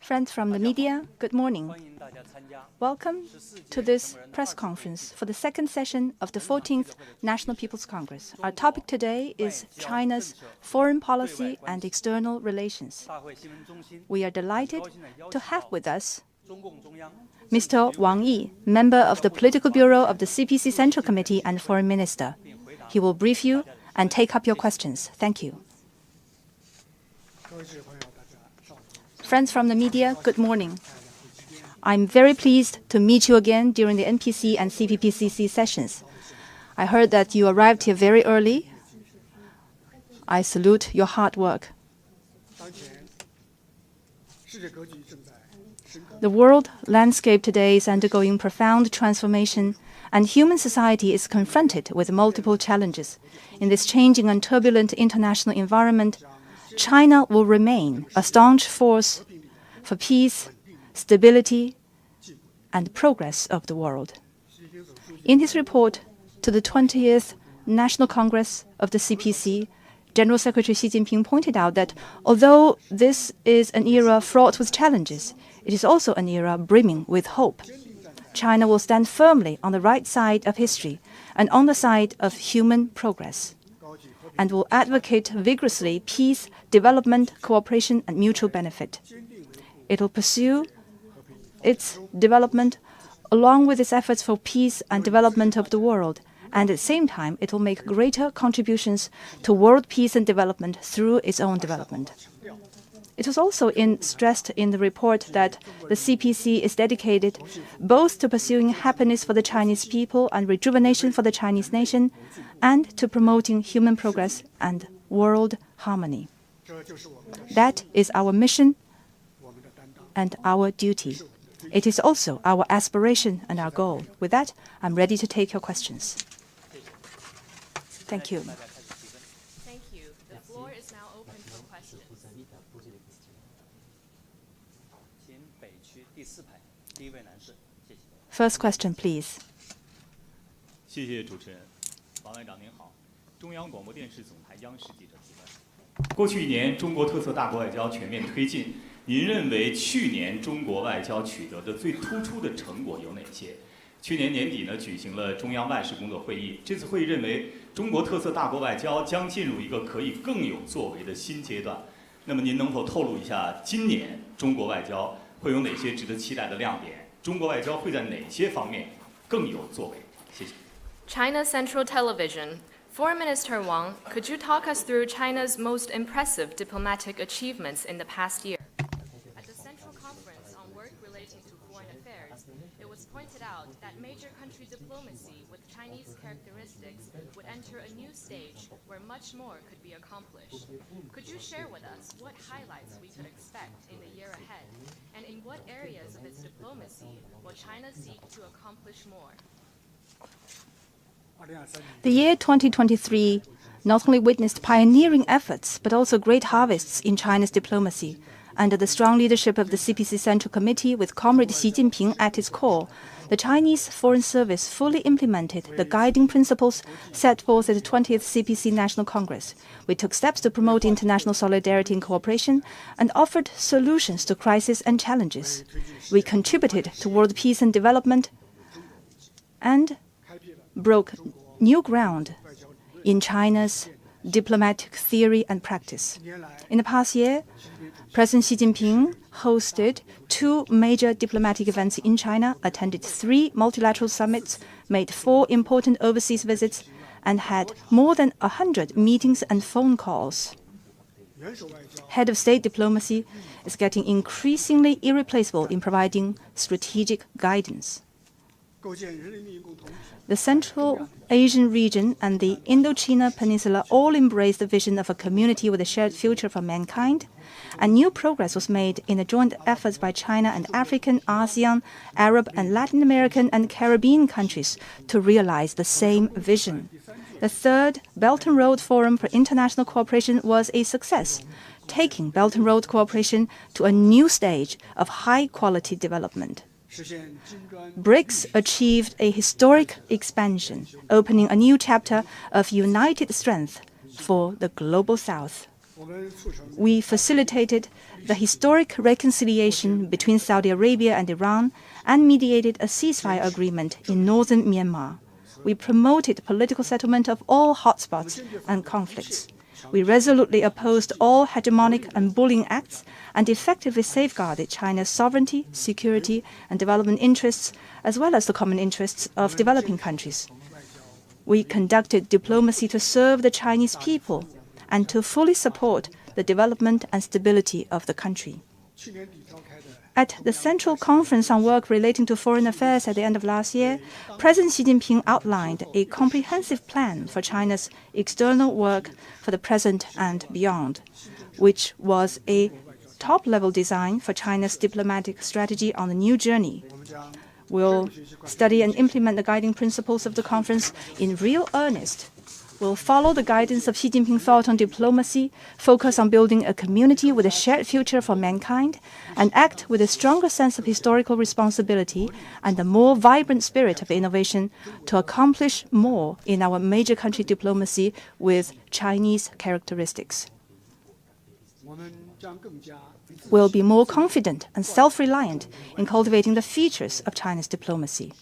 Friends from the media, good morning. Welcome to this press conference for the second session of the 14th National People's Congress. Our topic today is China's foreign policy and external relations. We are delighted to have with us Mr. Wang Yi, member of the Political Bureau of the CPC Central Committee and Foreign Minister. He will brief you and take up your questions. Thank you. Friends from the media, good morning. I'm very pleased to meet you again during the NPC and CPPCC sessions. I heard that you arrived here very early. I salute your hard work. The world landscape today is undergoing profound transformation, and human society is confronted with multiple challenges. In this changing and turbulent international environment, China will remain a staunch force for peace, stability, and progress of the world. In his report to the 20th National Congress of the CPC, General Secretary Xi Jinping pointed out that although this is an era fraught with challenges, it is also an era brimming with hope. China will stand firmly on the right side of history and on the side of human progress, and will advocate vigorously peace, development, cooperation, and mutual benefit. It will pursue its development along with its efforts for peace and development of the world, and at the same time, it will make greater contributions to world peace and development through its own development. It was also stressed in the report that the CPC is dedicated both to pursuing happiness for the Chinese people and rejuvenation for the Chinese nation, and to promoting human progress and world harmony. That is our mission and our duty. It is also our aspiration and our goal. With that, I'm ready to take your questions. Thank you. Thank you. The floor is now open for questions. First question, please. 谢谢主持人，王外长您好，中央广播电视总台央视记者提问。过去一年，中国特色大国外交全面推进，您认为去年中国外交取得的最突出的成果有哪些？去年年底呢，举行了中央外事工作会议，这次会议认为中国特色大国外交将进入一个可以更有作为的新阶段。那么您能否透露一下，今年中国外交会有哪些值得期待的亮点？中国外交会在哪些方面更有作为？谢谢。 China Central Television. Foreign Minister Wang, could you talk us through China's most impressive diplomatic achievements in the past year? At the Central Conference on Work Relating to Foreign Affairs, it was pointed out that major country diplomacy with Chinese characteristics would enter a new stage where much more could be accomplished. Could you share with us what highlights we could expect in the year ahead, and in what areas of its diplomacy will China seek to accomplish more? The year 2023 not only witnessed pioneering efforts, but also great harvests in China's diplomacy. Under the strong leadership of the CPC Central Committee with Comrade Xi Jinping at its core, the Chinese Foreign Service fully implemented the guiding principles set forth at the 20th CPC National Congress. We took steps to promote international solidarity and cooperation and offered solutions to crises and challenges. We contributed to world peace and development and broke new ground in China's diplomatic theory and practice. In the past year, President Xi Jinping hosted 2 major diplomatic events in China, attended 3 multilateral summits, made 4 important overseas visits, and had more than 100 meetings and phone calls. Head of state diplomacy is getting increasingly irreplaceable in providing strategic guidance. The Central Asian region and the Indochina Peninsula all embraced the vision of a community with a shared future for mankind, and new progress was made in the joint efforts by China and African, ASEAN, Arab, and Latin American and Caribbean countries to realize the same vision. The 3rd Belt and Road Forum for International Cooperation was a success, taking Belt and Road cooperation to a new stage of high-quality development. BRICS achieved a historic expansion, opening a new chapter of united strength for the Global South. We facilitated the historic reconciliation between Saudi Arabia and Iran and mediated a ceasefire agreement in northern Myanmar. We promoted political settlement of all hotspots and conflicts. We resolutely opposed all hegemonic and bullying acts and effectively safeguarded China's sovereignty, security, and development interests, as well as the common interests of developing countries. We conducted diplomacy to serve the Chinese people and to fully support the development and stability of the country. At the Central Conference on Work Relating to Foreign Affairs at the end of last year, President Xi Jinping outlined a comprehensive plan for China's external work for the present and beyond, which was a top-level design for China's diplomatic strategy on the new journey. We'll study and implement the guiding principles of the conference in real earnest. We'll follow the guidance of Xi Jinping thought on diplomacy, focus on building a community with a shared future for mankind, and act with a stronger sense of historical responsibility and a more vibrant spirit of innovation to accomplish more in our major country diplomacy with Chinese characteristics. We'll be more confident and self-reliant in cultivating the features of China's diplomacy.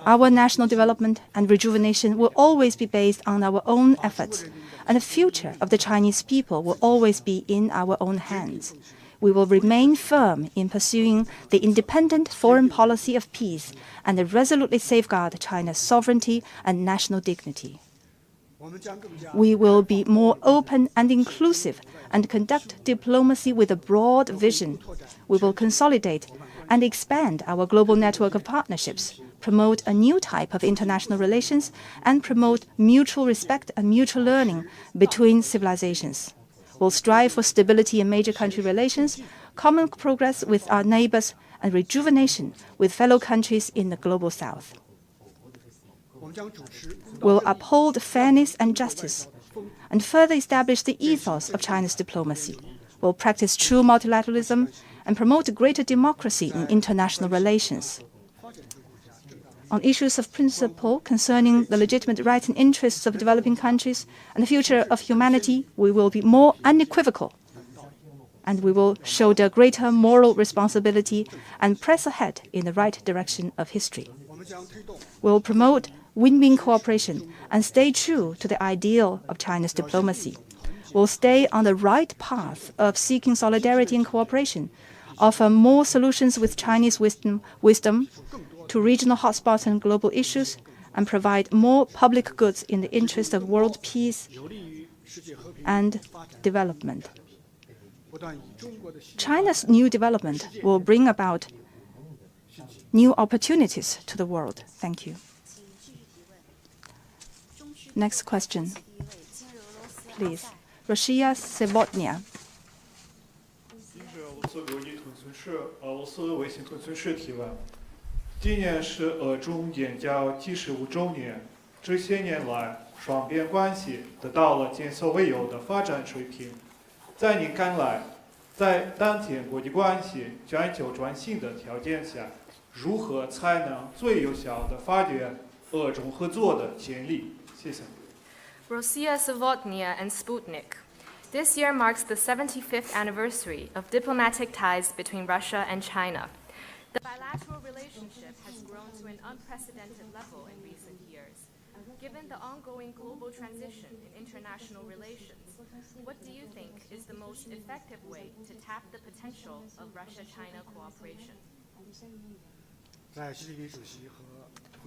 Our national development and rejuvenation will always be based on our own efforts, and the future of the Chinese people will always be in our own hands. We will remain firm in pursuing the independent foreign policy of peace and resolutely safeguard China's sovereignty and national dignity. We will be more open and inclusive and conduct diplomacy with a broad vision. We will consolidate and expand our global network of partnerships, promote a new type of international relations, and promote mutual respect and mutual learning between civilizations. We'll strive for stability in major country relations, common progress with our neighbors, and rejuvenation with fellow countries in the global south. We'll uphold fairness and justice and further establish the ethos of China's diplomacy. We'll practice true multilateralism and promote greater democracy in international relations. On issues of principle concerning the legitimate rights and interests of developing countries and the future of humanity, we will be more unequivocal, and we will shoulder greater moral responsibility and press ahead in the right direction of history. We'll promote win-win cooperation and stay true to the ideal of China's diplomacy. We'll stay on the right path of seeking solidarity and cooperation, offer more solutions with Chinese wisdom to regional hotspots and global issues, and provide more public goods in the interest of world peace and development. China's new development will bring about new opportunities to the world. Thank you. Next question, please. Russia Sevotnia. 俄罗斯卫星屯村社提问：今年是俄中建交75周年，这些年来，双边关系得到了前所未有的发展水平。在您看来，在当前国际关系全球转型的条件下，如何才能最有效地发掘俄中合作的潜力？谢谢。Rossiya Sevotnia and Sputnik. This year marks the 75th anniversary of diplomatic ties between Russia and China. The bilateral relationship has grown to an unprecedented level in recent years. Given the ongoing global transition in international relations, what do you think is the most effective way to tap the potential of Russia-China cooperation?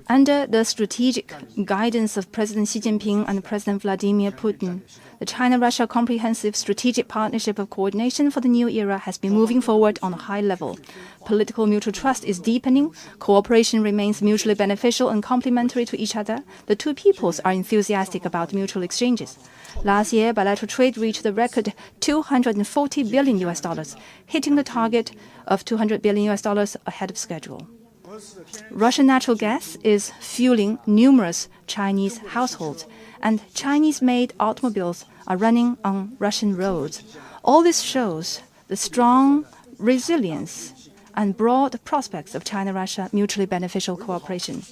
Under the strategic guidance of President Xi Jinping and President Vladimir Putin, the China-Russia Comprehensive Strategic Partnership of Coordination for the New Era has been moving forward on a high level. Political mutual trust is deepening, cooperation remains mutually beneficial and complementary to each other. The two peoples are enthusiastic about mutual exchanges. Last year, bilateral trade reached the record $240 billion, hitting the target of $200 billion ahead of schedule. Russian natural gas is fueling numerous Chinese households, and Chinese-made automobiles are running on Russian roads. All this shows the strong resilience and broad prospects of China-Russia mutually beneficial cooperation.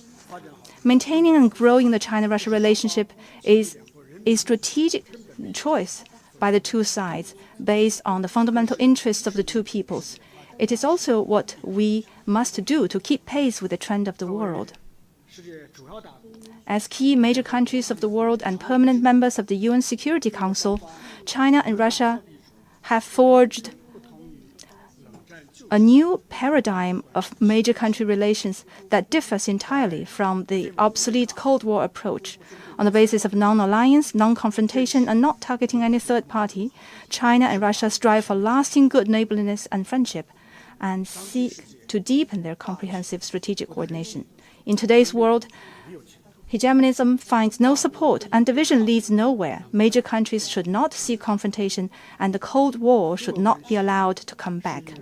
Maintaining and growing the China-Russia relationship is a strategic choice by the two sides based on the fundamental interests of the two peoples. It is also what we must do to keep pace with the trend of the world. As key major countries of the world and permanent members of the UN Security Council, China and Russia have forged a new paradigm of major country relations that differs entirely from the obsolete Cold War approach. On the basis of non-alliance, non-confrontation, and not targeting any third party, China and Russia strive for lasting good neighborliness and friendship, and seek to deepen their comprehensive strategic coordination. In today's world, hegemonism finds no support and division leads nowhere. Major countries should not seek confrontation, and the Cold War should not be allowed to come back.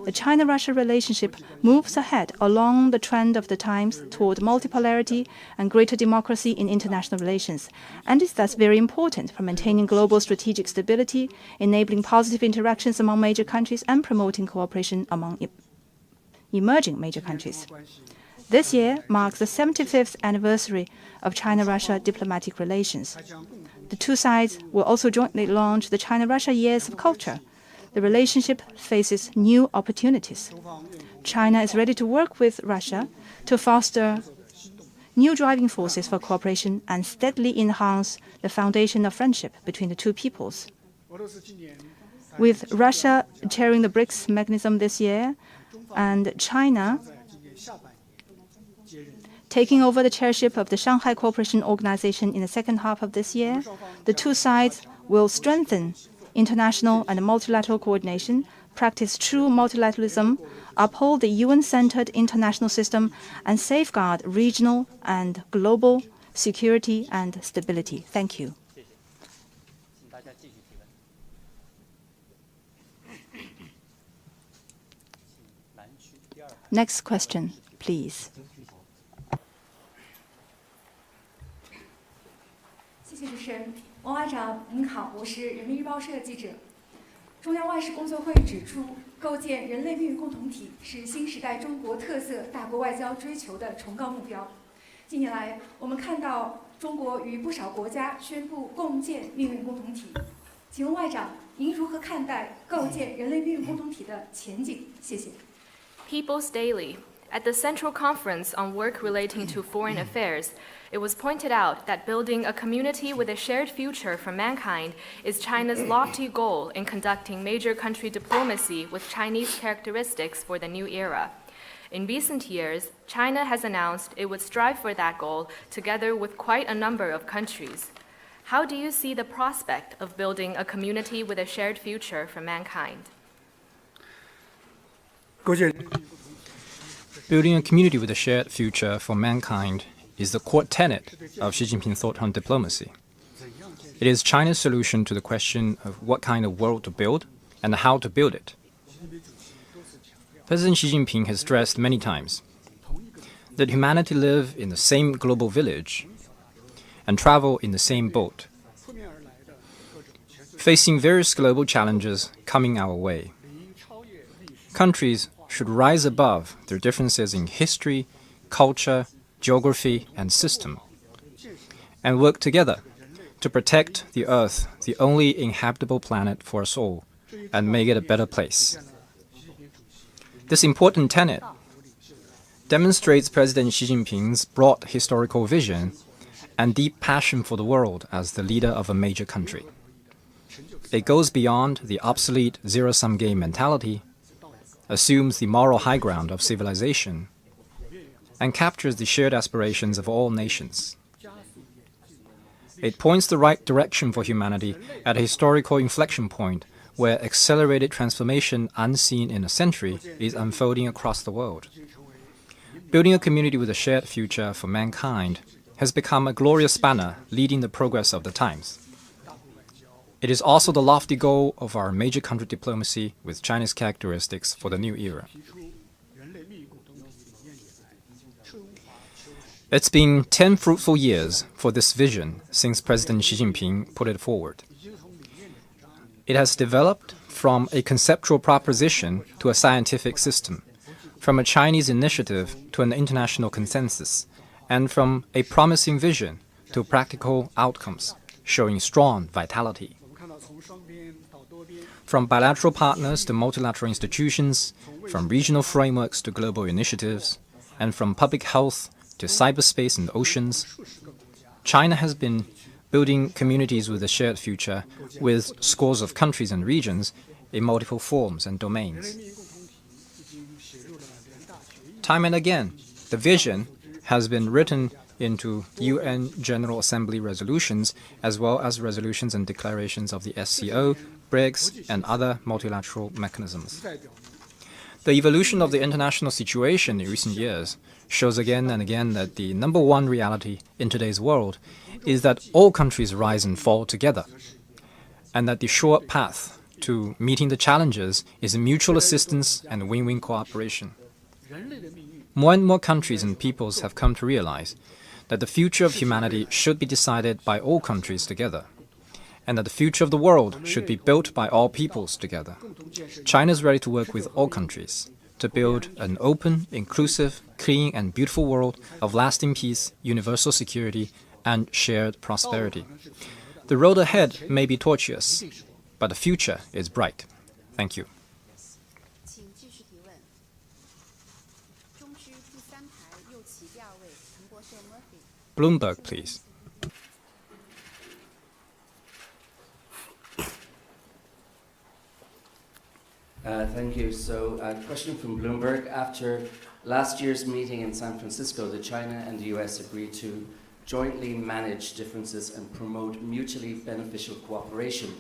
The China-Russia relationship moves ahead along the trend of the times toward multipolarity and greater democracy in international relations, and is thus very important for maintaining global strategic stability, enabling positive interactions among major countries, and promoting cooperation among emerging major countries. This year marks the 75th anniversary of China-Russia diplomatic relations. The two sides will also jointly launch the China-Russia Years of Culture. The relationship faces new opportunities. China is ready to work with Russia to foster new driving forces for cooperation and steadily enhance the foundation of friendship between the two peoples. With Russia chairing the BRICS mechanism this year and China taking over the chairship of the Shanghai Cooperation Organization in the second half of this year, the two sides will strengthen international and multilateral coordination, practice true multilateralism, uphold the UN-centered international system, and safeguard regional and global security and stability. Thank you. Next question, please. 谢谢主持人。王外长您好，我是人民日报社的记者。中央外事工作会议指出，构建人类命运共同体是新时代中国特色大国外交追求的崇高目标。近年来，我们看到中国与不少国家宣布共建命运共同体。请问外长，您如何看待构建人类命运共同体的前景？谢谢。People's Daily. At the Central Conference on Work Relating to Foreign Affairs, it was pointed out that building a community with a shared future for mankind is China's lofty goal in conducting major country diplomacy with Chinese characteristics for the new era. In recent years, China has announced it would strive for that goal together with quite a number of countries. How do you see the prospect of building a community with a shared future for mankind? Building a community with a shared future for mankind is the core tenet of Xi Jinping's thought on diplomacy. It is China's solution to the question of what kind of world to build and how to build it. President Xi Jinping has stressed many times that humanity live in the same global village and travel in the same boat, facing various global challenges coming our way. Countries should rise above their differences in history, culture, geography, and system, and work together to protect the Earth, the only inhabitable planet for us all, and make it a better place. This important tenet demonstrates President Xi Jinping's broad historical vision and deep passion for the world as the leader of a major country. It goes beyond the obsolete zero-sum game mentality, assumes the moral high ground of civilization, and captures the shared aspirations of all nations. It points the right direction for humanity at a historical inflection point where accelerated transformation unseen in a century is unfolding across the world. Building a community with a shared future for mankind has become a glorious banner leading the progress of the times. It is also the lofty goal of our major country diplomacy with China's characteristics for the new era. It's been 10 fruitful years for this vision since President Xi Jinping put it forward. It has developed from a conceptual proposition to a scientific system, from a Chinese initiative to an international consensus, and from a promising vision to practical outcomes, showing strong vitality. From bilateral partners to multilateral institutions, from regional frameworks to global initiatives, and from public health to cyberspace and oceans, China has been building communities with a shared future with scores of countries and regions in multiple forms and domains. Time and again, the vision has been written into UN General Assembly resolutions as well as resolutions and declarations of the SCO, BRICS, and other multilateral mechanisms. The evolution of the international situation in recent years shows again and again that the number one reality in today's world is that all countries rise and fall together, and that the short path to meeting the challenges is mutual assistance and win-win cooperation. More and more countries and peoples have come to realize that the future of humanity should be decided by all countries together, and that the future of the world should be built by all peoples together. China is ready to work with all countries to build an open, inclusive, clean and beautiful world of lasting peace, universal security and shared prosperity. The road ahead may be tortuous, but the future is bright. Thank you. Bloomberg, please. Thank you. So, a question from Bloomberg. After last year's meeting in San Francisco, China and the US agreed to jointly manage differences and promote mutually beneficial cooperation.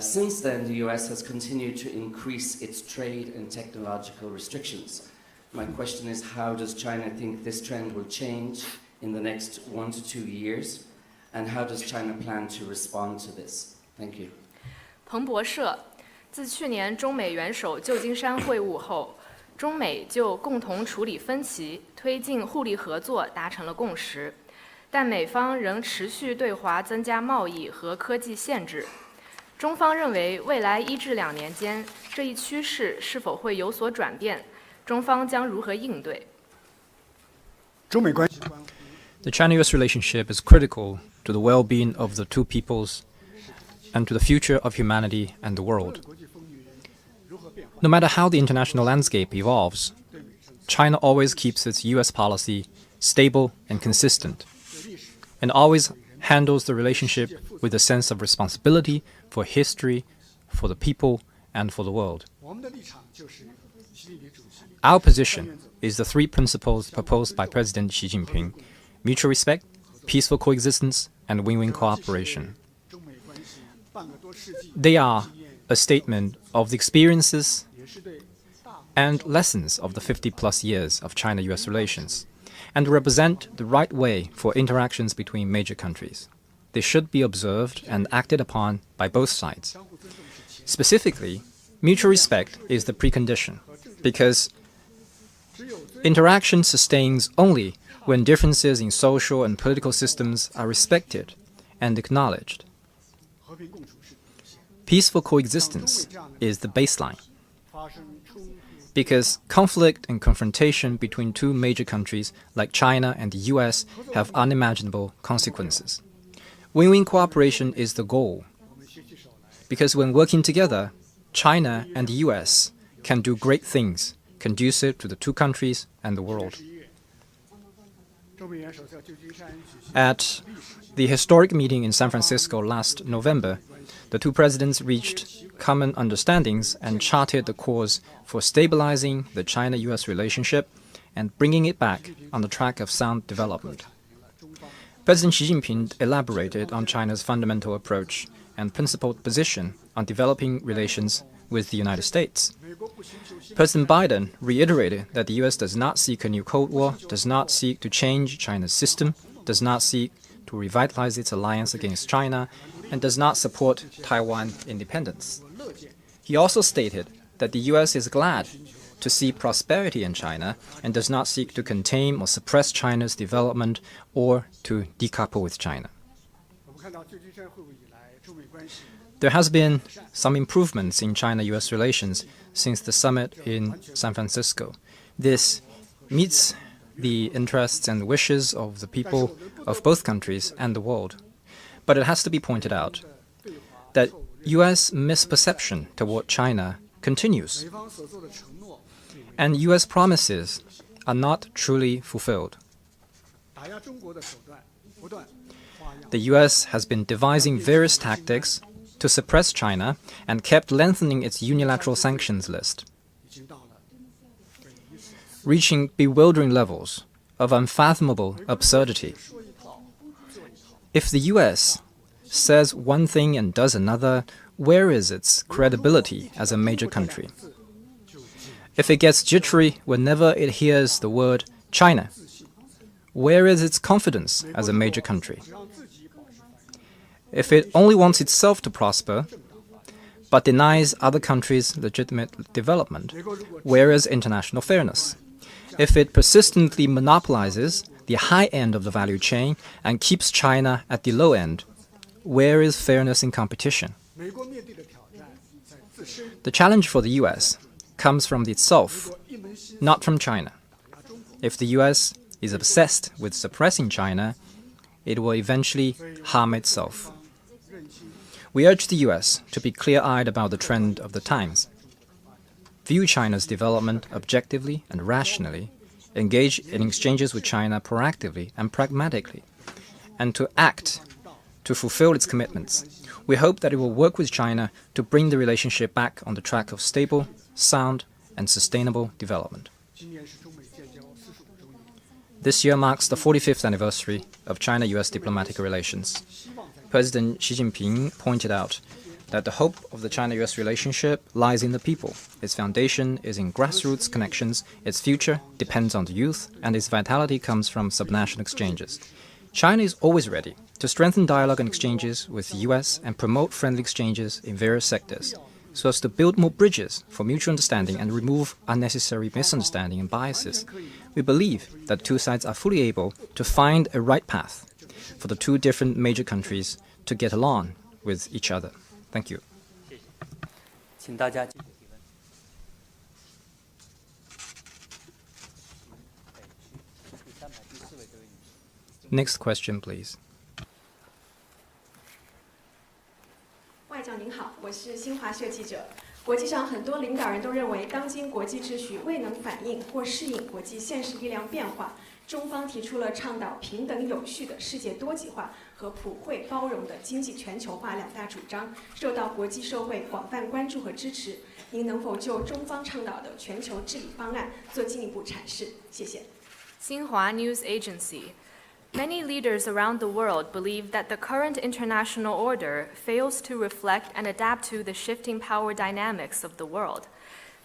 Since then, the US has continued to increase its trade and technological restrictions. My question is, how does China think this trend will change in the next 1 to 2 years? And how does China plan to respond to this? Thank you. 彭博社自去年中美元首旧金山会晤后，中美就共同处理分歧、推进互利合作达成了共识，但美方仍持续对华增加贸易和科技限制。中方认为，未来1至2年间，这一趋势是否会有所转变？中方将如何应对？ The China-US relationship is critical to the well-being of the two peoples and to the future of humanity and the world. No matter how the international landscape evolves, China always keeps its US policy stable and consistent, and always handles the relationship with a sense of responsibility for history, for the people, and for the world. Our position is the 3 principles proposed by President Xi Jinping: mutual respect, peaceful coexistence, and win-win cooperation. They are a statement of the experiences and lessons of the 50-plus years of China-US relations, and represent the right way for interactions between major countries. They should be observed and acted upon by both sides. Specifically, mutual respect is the precondition, because interaction sustains only when differences in social and political systems are respected and acknowledged. Peaceful coexistence is the baseline, because conflict and confrontation between two major countries like China and the US have unimaginable consequences. Win-win cooperation is the goal, because when working together, China and the US can do great things conducive to the two countries and the world. At the historic meeting in San Francisco last November, the two presidents reached common understandings and charted the course for stabilizing the China-US relationship and bringing it back on the track of sound development. President Xi Jinping elaborated on China's fundamental approach and principled position on developing relations with the United States. President Biden reiterated that the U.S. does not seek a new Cold War, does not seek to change China's system, does not seek to revitalize its alliance against China, and does not support Taiwan independence. He also stated that the U.S. is glad to see prosperity in China and does not seek to contain or suppress China's development or to decouple with China. There has been some improvements in China-US relations since the summit in San Francisco. This meets the interests and wishes of the people of both countries and the world. But it has to be pointed out that U.S. misperception toward China continues, and U.S. promises are not truly fulfilled. The U.S. has been devising various tactics to suppress China and kept lengthening its unilateral sanctions list, reaching bewildering levels of unfathomable absurdity. If the U.S. says one thing and does another, where is its credibility as a major country? If it gets jittery whenever it hears the word China, where is its confidence as a major country? If it only wants itself to prosper, but denies other countries' legitimate development, where is international fairness? If it persistently monopolizes the high end of the value chain and keeps China at the low end, where is fairness in competition? The challenge for the U.S. comes from itself, not from China. If the U.S. is obsessed with suppressing China, it will eventually harm itself. We urge the U.S. to be clear-eyed about the trend of the times, view China's development objectively and rationally, engage in exchanges with China proactively and pragmatically, and to act to fulfill its commitments. We hope that it will work with China to bring the relationship back on the track of stable, sound, and sustainable development. This year marks the 45th anniversary of China-US diplomatic relations. President Xi Jinping pointed out that the hope of the China-US relationship lies in the people. Its foundation is in grassroots connections, its future depends on the youth, and its vitality comes from subnational exchanges. China is always ready to strengthen dialogue and exchanges with the US and promote friendly exchanges in various sectors, so as to build more bridges for mutual understanding and remove unnecessary misunderstanding and biases. We believe that two sides are fully able to find a right path for the two different major countries to get along with each other. Thank you. Next question, please. 外长您好，我是新华社记者。国际上很多领导人都认为，当今国际秩序未能反映或适应国际现实力量变化。中方提出了倡导平等有序的世界多极化和普惠包容的经济全球化两大主张，受到国际社会广泛关注和支持。您能否就中方倡导的全球治理方案做进一步阐释？谢谢。Xihuang News Agency. Many leaders around the world believe that the current international order fails to reflect and adapt to the shifting power dynamics of the world.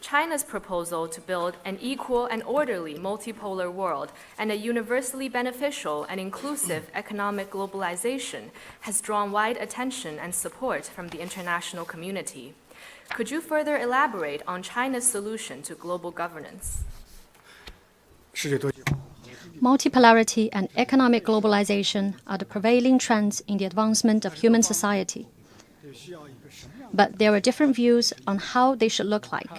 China's proposal to build an equal and orderly multipolar world and a universally beneficial and inclusive economic globalization has drawn wide attention and support from the international community. Could you further elaborate on China's solution to global governance? Multipolarity and economic globalization are the prevailing trends in the advancement of human society. But there are different views on how they should look like.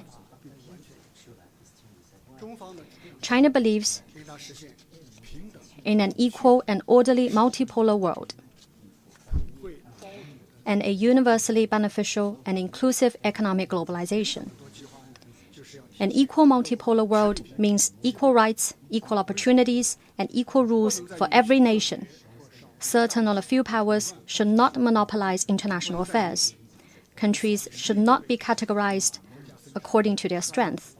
China believes in an equal and orderly multipolar world and a universally beneficial and inclusive economic globalization. An equal multipolar world means equal rights, equal opportunities, and equal rules for every nation. Certain or a few powers should not monopolize international affairs. Countries should not be categorized according to their strength.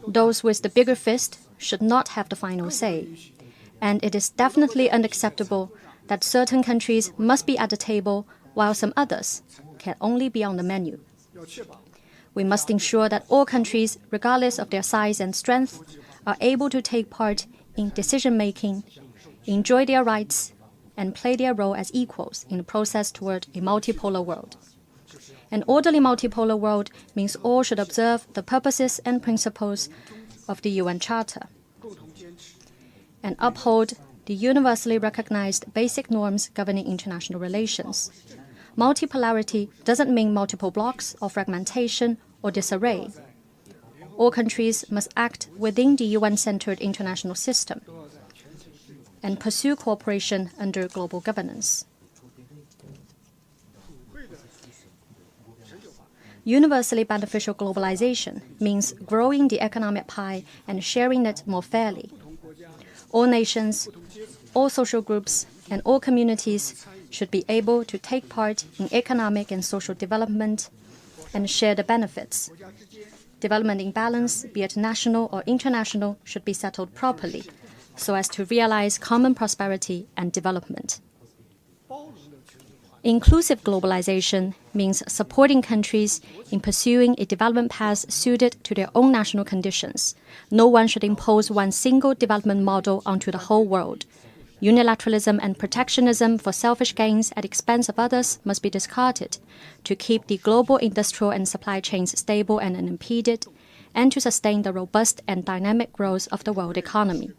Those with the bigger fist should not have the final say. And it is definitely unacceptable that certain countries must be at the table while some others can only be on the menu. We must ensure that all countries, regardless of their size and strength, are able to take part in decision-making, enjoy their rights, and play their role as equals in the process toward a multipolar world. An orderly multipolar world means all should observe the purposes and principles of the UN Charter and uphold the universally recognized basic norms governing international relations. Multipolarity doesn't mean multiple blocks or fragmentation or disarray. All countries must act within the UN-centered international system and pursue cooperation under global governance. Universally beneficial globalization means growing the economic pie and sharing it more fairly. All nations, all social groups, and all communities should be able to take part in economic and social development and share the benefits. Development imbalance, be it national or international, should be settled properly so as to realize common prosperity and development. Inclusive globalization means supporting countries in pursuing a development path suited to their own national conditions. No one should impose one single development model onto the whole world. Unilateralism and protectionism for selfish gains at the expense of others must be discarded to keep the global industrial and supply chains stable and unimpeded, and to sustain the robust and dynamic growth of the world economy.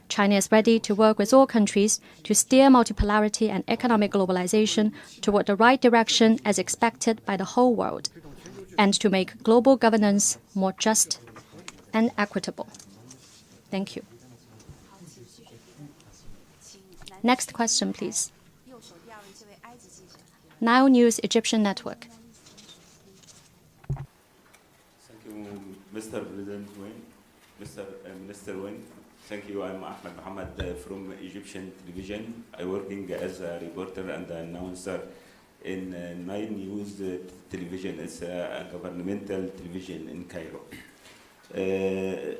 China is ready to work with all countries to steer multipolarity and economic globalization toward the right direction as expected by the whole world, and to make global governance more just and equitable. Thank you. Next question, please. Now News Egyptian Network. Thank you, Mr. President Wang, Mr. Minister Wang. Thank you. I'm Ahmed Mohammed from Egyptian television. I'm working as a reporter and announcer in 9 News television. It's a governmental television in Cairo.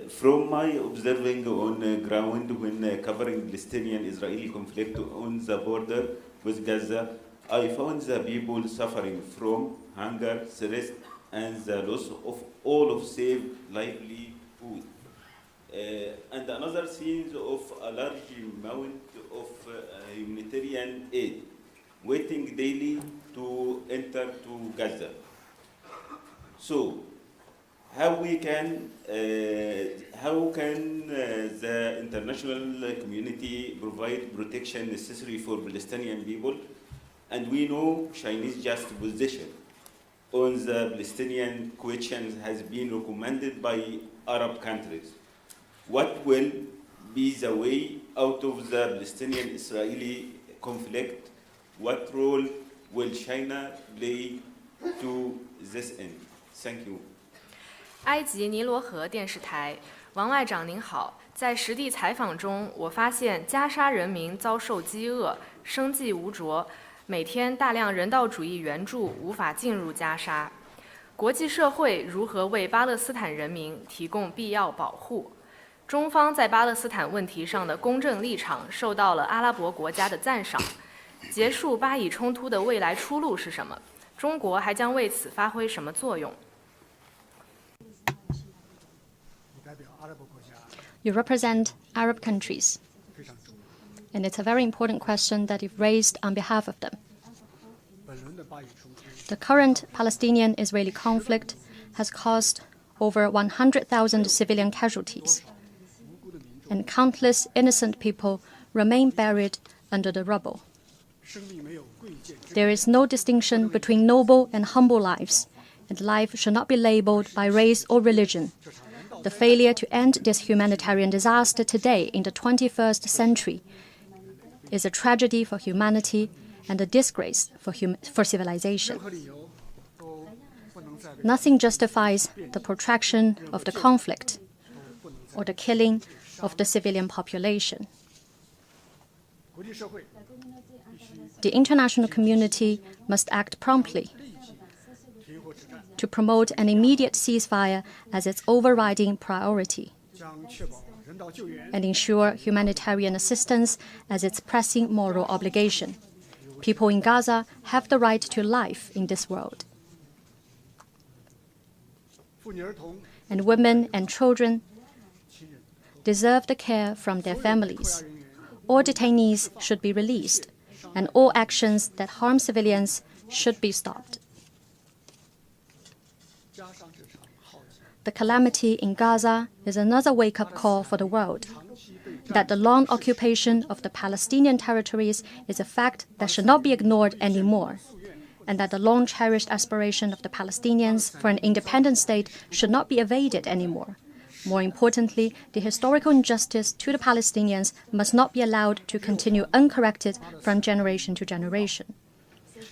From my observing on ground when covering Palestinian-Israeli conflict on the border with Gaza, I found the people suffering from hunger, stress, and the loss of all of safe livelihood. And another scenes of a large amount of humanitarian aid waiting daily to enter to Gaza. So, how can the international community provide protection necessary for Palestinian people? And we know Chinese just position on the Palestinian question has been recommended by Arab countries. What will be the way out of the Palestinian-Israeli conflict? What role will China play to this end? Thank you. 埃及尼罗河电视台，王外长您好，在实地采访中，我发现加沙人民遭受饥饿，生计无着，每天大量人道主义援助无法进入加沙。国际社会如何为巴勒斯坦人民提供必要保护？中方在巴勒斯坦问题上的公正立场受到了阿拉伯国家的赞赏。结束巴以冲突的未来出路是什么？中国还将为此发挥什么作用？ You represent Arab countries, and it's a very important question that you've raised on behalf of them. The current Palestinian-Israeli conflict has caused over 100,000 civilian casualties, and countless innocent people remain buried under the rubble. There is no distinction between noble and humble lives, and life should not be labeled by race or religion. The failure to end this humanitarian disaster today in the 21st century is a tragedy for humanity and a disgrace for civilization. Nothing justifies the protraction of the conflict or the killing of the civilian population. The international community must act promptly to promote an immediate ceasefire as its overriding priority, and ensure humanitarian assistance as its pressing moral obligation. People in Gaza have the right to life in this world. And women and children deserve the care from their families. All detainees should be released, and all actions that harm civilians should be stopped. The calamity in Gaza is another wake-up call for the world, that the long occupation of the Palestinian territories is a fact that should not be ignored anymore, and that the long-cherished aspiration of the Palestinians for an independent state should not be evaded anymore. More importantly, the historical injustice to the Palestinians must not be allowed to continue uncorrected from generation to generation.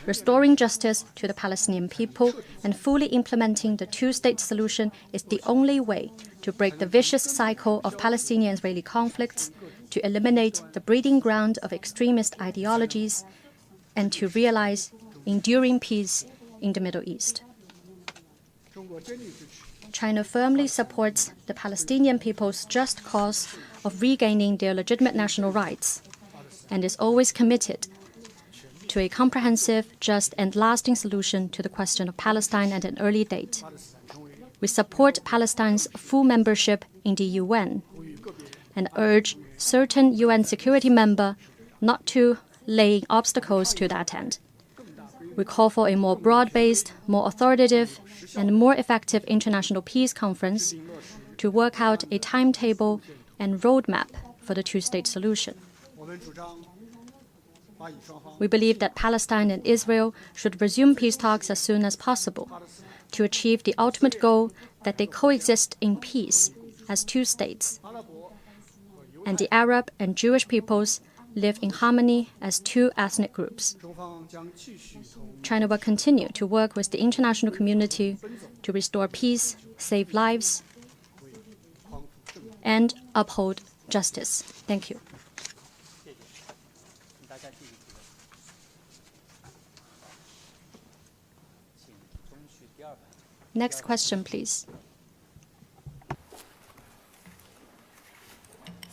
Restoring justice to the Palestinian people and fully implementing the two-state solution is the only way to break the vicious cycle of Palestinian-Israeli conflicts, to eliminate the breeding ground of extremist ideologies, and to realize enduring peace in the Middle East. China firmly supports the Palestinian people's just cause of regaining their legitimate national rights and is always committed to a comprehensive, just, and lasting solution to the question of Palestine at an early date. We support Palestine's full membership in the UN and urge certain UN security members not to lay obstacles to that end. We call for a more broad-based, more authoritative, and more effective international peace conference to work out a timetable and roadmap for the two-state solution. We believe that Palestine and Israel should resume peace talks as soon as possible to achieve the ultimate goal that they coexist in peace as two states, and the Arab and Jewish peoples live in harmony as two ethnic groups. China will continue to work with the international community to restore peace, save lives, and uphold justice. Thank you. Next question, please.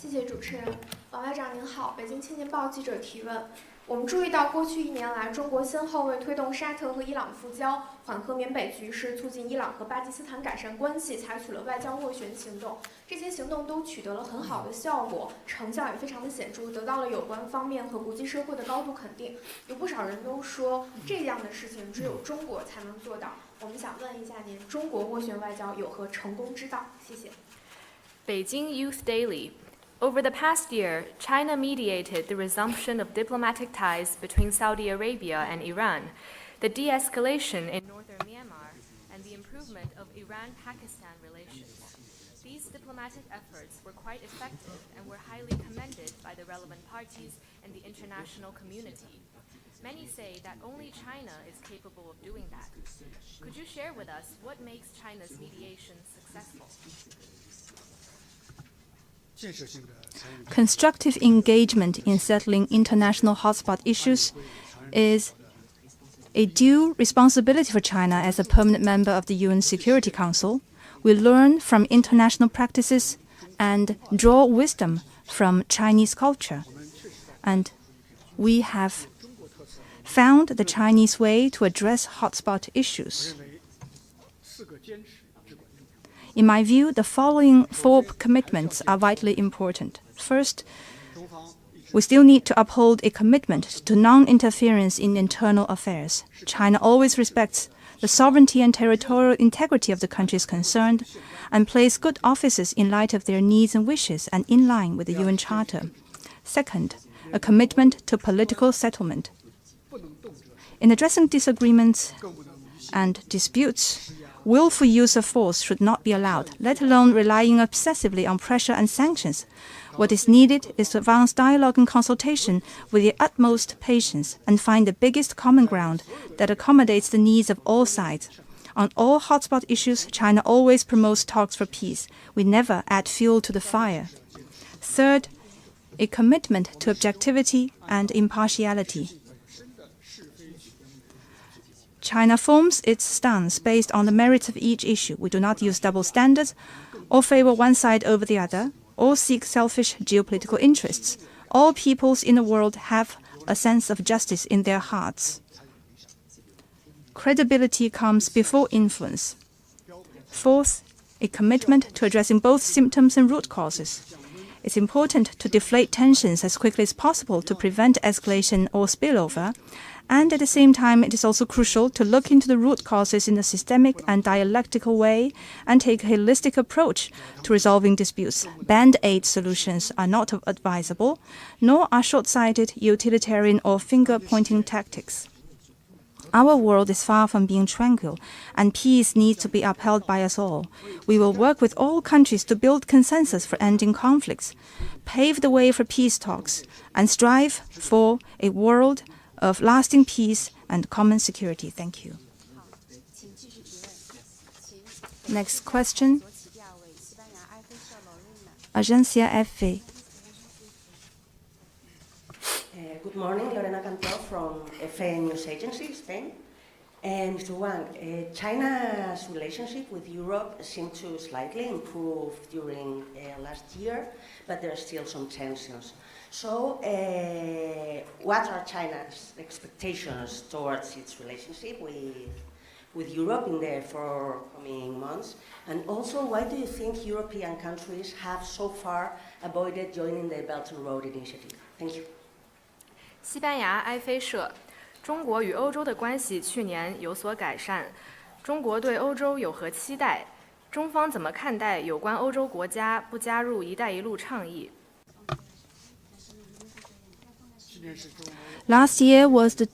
谢谢主持人。王外长您好，北京青年报记者提问。我们注意到，过去1年来，中国先后为推动沙特和伊朗复交、缓和缅北局势、促进伊朗和巴基斯坦改善关系，采取了外交斡旋行动。这些行动都取得了很好的效果，成效也非常的显著，得到了有关方面和国际社会的高度肯定。有不少人都说，这样的事情只有中国才能做到。我们想问一下您，中国斡旋外交有何成功之道？谢谢。Beijing Youth Daily. Over the past year, China mediated the resumption of diplomatic ties between Saudi Arabia and Iran, the de-escalation in northern Myanmar, and the improvement of Iran-Pakistan relations. These diplomatic efforts were quite effective and were highly commended by the relevant parties and the international community. Many say that only China is capable of doing that. Could you share with us what makes China's mediation successful? Constructive engagement in settling international hotspot issues is a due responsibility for China as a permanent member of the UN Security Council. We learn from international practices and draw wisdom from Chinese culture. And we have found the Chinese way to address hotspot issues. In my view, the following 4 commitments are vitally important. First, we still need to uphold a commitment to non-interference in internal affairs. China always respects the sovereignty and territorial integrity of the countries concerned and plays good offices in light of their needs and wishes and in line with the UN Charter. Second, a commitment to political settlement. In addressing disagreements and disputes, willful use of force should not be allowed, let alone relying obsessively on pressure and sanctions. What is needed is to advance dialogue and consultation with the utmost patience and find the biggest common ground that accommodates the needs of all sides. On all hotspot issues, China always promotes talks for peace. We never add fuel to the fire. Third, a commitment to objectivity and impartiality. China forms its stance based on the merits of each issue. We do not use double standards or favor one side over the other or seek selfish geopolitical interests. All peoples in the world have a sense of justice in their hearts. Credibility comes before influence. Fourth, a commitment to addressing both symptoms and root causes. It's important to deflate tensions as quickly as possible to prevent escalation or spillover. And at the same time, it is also crucial to look into the root causes in a systemic and dialectical way and take a holistic approach to resolving disputes. Band-aid solutions are not advisable, nor are short-sighted, utilitarian or finger-pointing tactics. Our world is far from being tranquil, and peace needs to be upheld by us all. We will work with all countries to build consensus for ending conflicts, pave the way for peace talks, and strive for a world of lasting peace and common security. Thank you. Next question. Agencia EFE. Good morning, Lorena Cantor from Radio News Agency, Spain. Mr. Wang, China's relationship with Europe seemed to slightly improve during last year, but there are still some tensions. So, what are China's expectations towards its relationship with Europe in the forthcoming months? And also, why do you think European countries have so far avoided joining the Belt and Road Initiative? Thank you. 西班牙埃菲社，中国与欧洲的关系去年有所改善，中国对欧洲有何期待？中方怎么看待有关欧洲国家不加入"一带一路"倡议？ Last year was the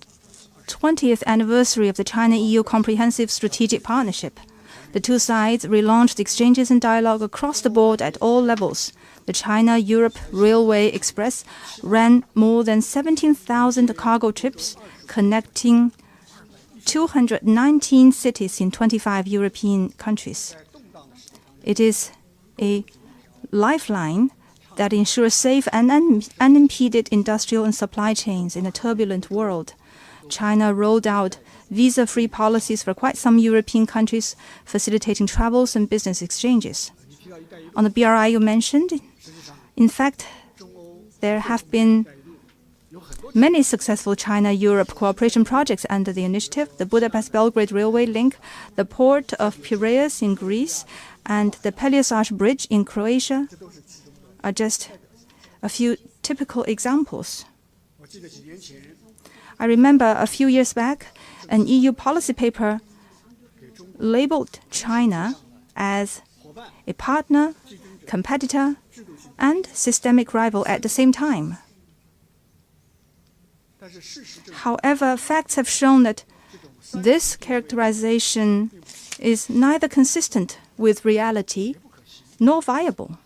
20th anniversary of the China-EU Comprehensive Strategic Partnership. The two sides relaunched exchanges and dialogue across the board at all levels. The China-Europe Railway Express ran more than 17,000 cargo trips, connecting 219 cities in 25 European countries. It is a lifeline that ensures safe and unimpeded industrial and supply chains in a turbulent world. China rolled out visa-free policies for quite some European countries, facilitating travels and business exchanges. On the BRI you mentioned, in fact, there have been many successful China-Europe cooperation projects under the initiative. The Budapest-Belgrade Railway link, the port of Piraeus in Greece, and the Pelias Bridge in Croatia are just a few typical examples. I remember a few years back, an EU policy paper labeled China as a partner, competitor, and systemic rival at the same time. However, facts have shown that this characterization is neither consistent with reality nor viable.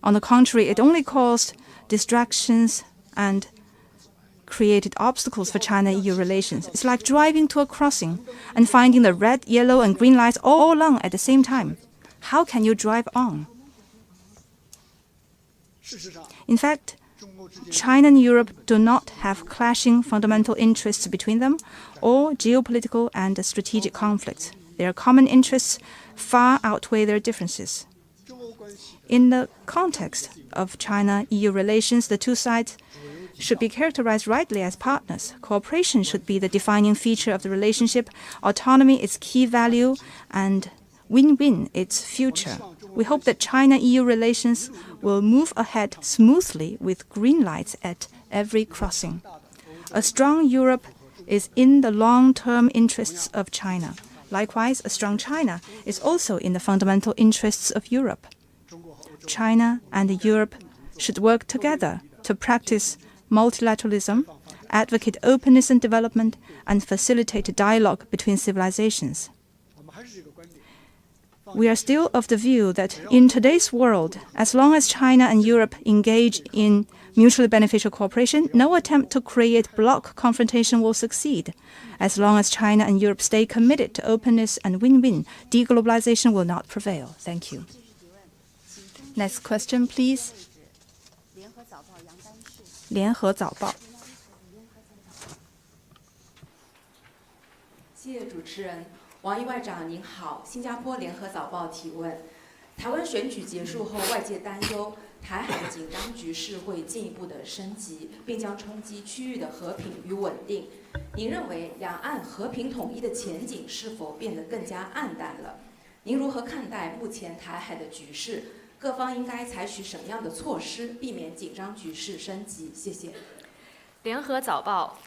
On the contrary, it only caused distractions and created obstacles for China-EU relations. It's like driving to a crossing and finding the red, yellow, and green lights all along at the same time. How can you drive on? In fact, China and Europe do not have clashing fundamental interests between them or geopolitical and strategic conflicts. Their common interests far outweigh their differences. In the context of China-EU relations, the two sides should be characterized rightly as partners. Cooperation should be the defining feature of the relationship, autonomy its key value, and win-win its future. We hope that China-EU relations will move ahead smoothly with green lights at every crossing. A strong Europe is in the long-term interests of China. Likewise, a strong China is also in the fundamental interests of Europe. China and Europe should work together to practice multilateralism, advocate openness and development, and facilitate dialogue between civilizations. We are still of the view that in today's world, as long as China and Europe engage in mutually beneficial cooperation, no attempt to create bloc confrontation will succeed. As long as China and Europe stay committed to openness and win-win, deglobalization will not prevail. Thank you. Next question, please. 联合早报。谢谢主持人，王毅外长您好，新加坡联合早报提问：台湾选举结束后，外界担忧台海的紧张局势会进一步的升级，并将冲击区域的和平与稳定。您认为两岸和平统一的前景是否变得更加暗淡了？您如何看待目前台海的局势？各方应该采取什么样的措施，避免紧张局势升级？谢谢。联合早报。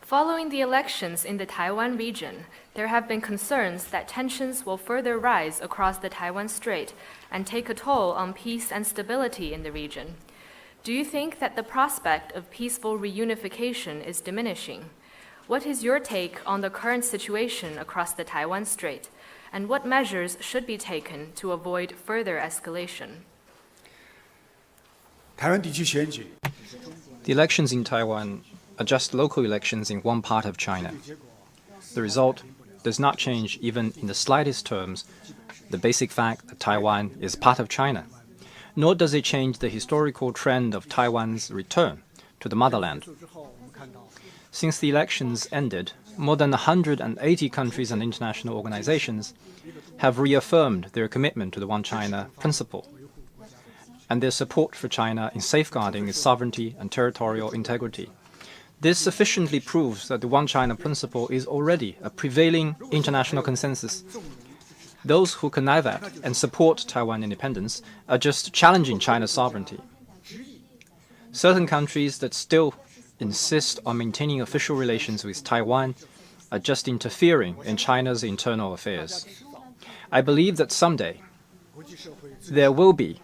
Following the elections in the Taiwan region, there have been concerns that tensions will further rise across the Taiwan Strait and take a toll on peace and stability in the region. Do you think that the prospect of peaceful reunification is diminishing? What is your take on the current situation across the Taiwan Strait, and what measures should be taken to avoid further escalation? 台湾地区选举 The elections in Taiwan are just local elections in one part of China. The result does not change even in the slightest terms the basic fact that Taiwan is part of China, nor does it change the historical trend of Taiwan's return to the motherland. Since the elections ended, more than 180 countries and international organizations have reaffirmed their commitment to the One China principle and their support for China in safeguarding its sovereignty and territorial integrity. This sufficiently proves that the One China principle is already a prevailing international consensus. Those who connive at and support Taiwan independence are just challenging China's sovereignty. Certain countries that still insist on maintaining official relations with Taiwan are just interfering in China's internal affairs. I believe that someday there will be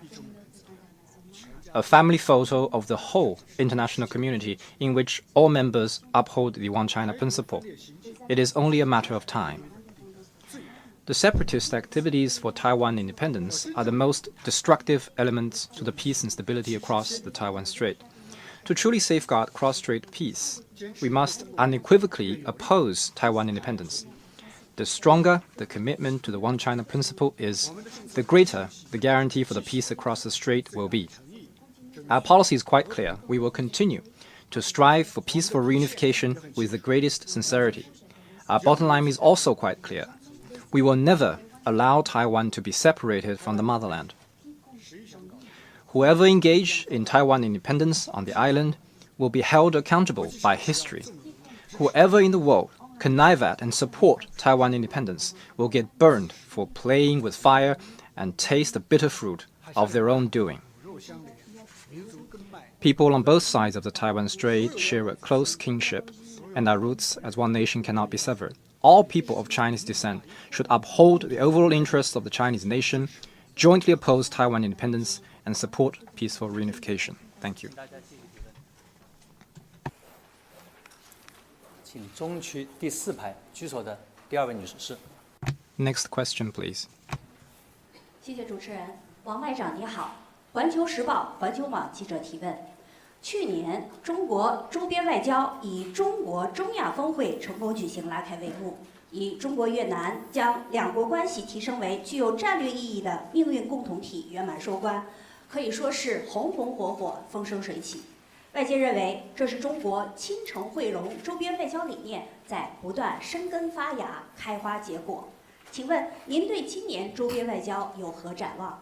a family photo of the whole international community in which all members uphold the One China principle. It is only a matter of time. The separatist activities for Taiwan independence are the most destructive elements to the peace and stability across the Taiwan Strait. To truly safeguard cross-strait peace, we must unequivocally oppose Taiwan independence. The stronger the commitment to the One China principle is, the greater the guarantee for the peace across the strait will be. Our policy is quite clear. We will continue to strive for peaceful reunification with the greatest sincerity. Our bottom line is also quite clear. We will never allow Taiwan to be separated from the motherland. Whoever engage in Taiwan independence on the island will be held accountable by history. Whoever in the world connive at and support Taiwan independence will get burned for playing with fire and taste the bitter fruit of their own doing. People on both sides of the Taiwan Strait share a close kinship, and our roots as one nation cannot be severed. All people of Chinese descent should uphold the overall interests of the Chinese nation, jointly oppose Taiwan independence, and support peaceful reunification. Thank you. 请中区第4排举手的第2位女士是。Next question, please. 谢谢主持人，王外长你好。环球时报、环球网记者提问：去年，中国周边外交以中国中亚峰会成功举行拉开帷幕，以中国越南将两国关系提升为具有战略意义的命运共同体圆满收官，可以说是红红火火、风生水起。外界认为，这是中国亲诚惠容周边外交理念在不断生根发芽、开花结果。请问您对今年周边外交有何展望？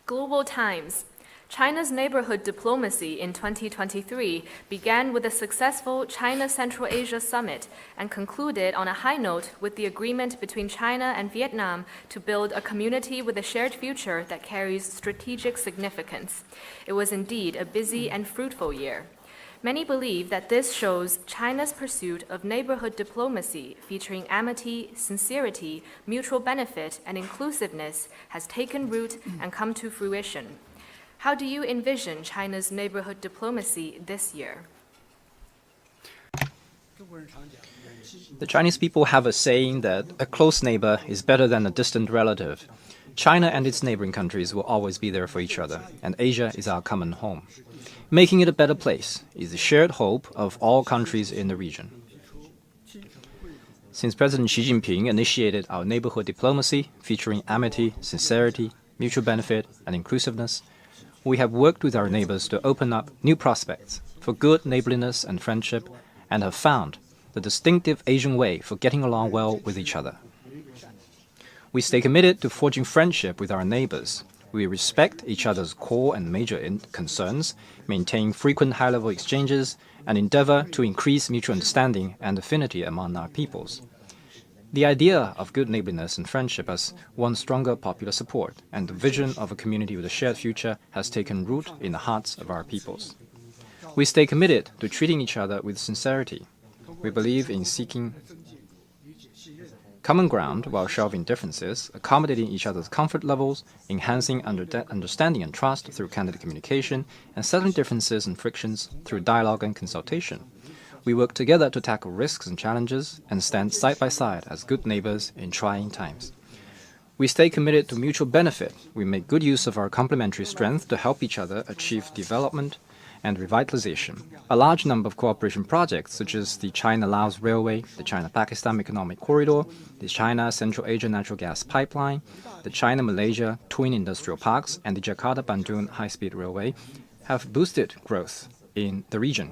Global Times. China's neighborhood diplomacy in 2023 began with a successful China-Central Asia summit and concluded on a high note with the agreement between China and Vietnam to build a community with a shared future that carries strategic significance. It was indeed a busy and fruitful year. Many believe that this shows China's pursuit of neighborhood diplomacy featuring amity, sincerity, mutual benefit, and inclusiveness has taken root and come to fruition. How do you envision China's neighborhood diplomacy this year? The Chinese people have a saying that a close neighbor is better than a distant relative. China and its neighboring countries will always be there for each other, and Asia is our common home. Making it a better place is the shared hope of all countries in the region. Since President Xi Jinping initiated our neighborhood diplomacy featuring amity, sincerity, mutual benefit, and inclusiveness, we have worked with our neighbors to open up new prospects for good neighborliness and friendship, and have found the distinctive Asian way for getting along well with each other. We stay committed to forging friendship with our neighbors. We respect each other's core and major concerns, maintain frequent high-level exchanges, and endeavor to increase mutual understanding and affinity among our peoples. The idea of good neighborliness and friendship has won stronger popular support, and the vision of a community with a shared future has taken root in the hearts of our peoples. We stay committed to treating each other with sincerity. We believe in seeking common ground while shelving differences, accommodating each other's comfort levels, enhancing understanding and trust through candid communication, and settling differences and frictions through dialogue and consultation. We work together to tackle risks and challenges and stand side by side as good neighbors in trying times. We stay committed to mutual benefit. We make good use of our complementary strength to help each other achieve development and revitalization. A large number of cooperation projects, such as the China-Laos Railway, the China-Pakistan Economic Corridor, the China-Central Asia Natural Gas Pipeline, the China-Malaysia Twin Industrial Parks, and the Jakarta-Bandung High-Speed Railway, have boosted growth in the region.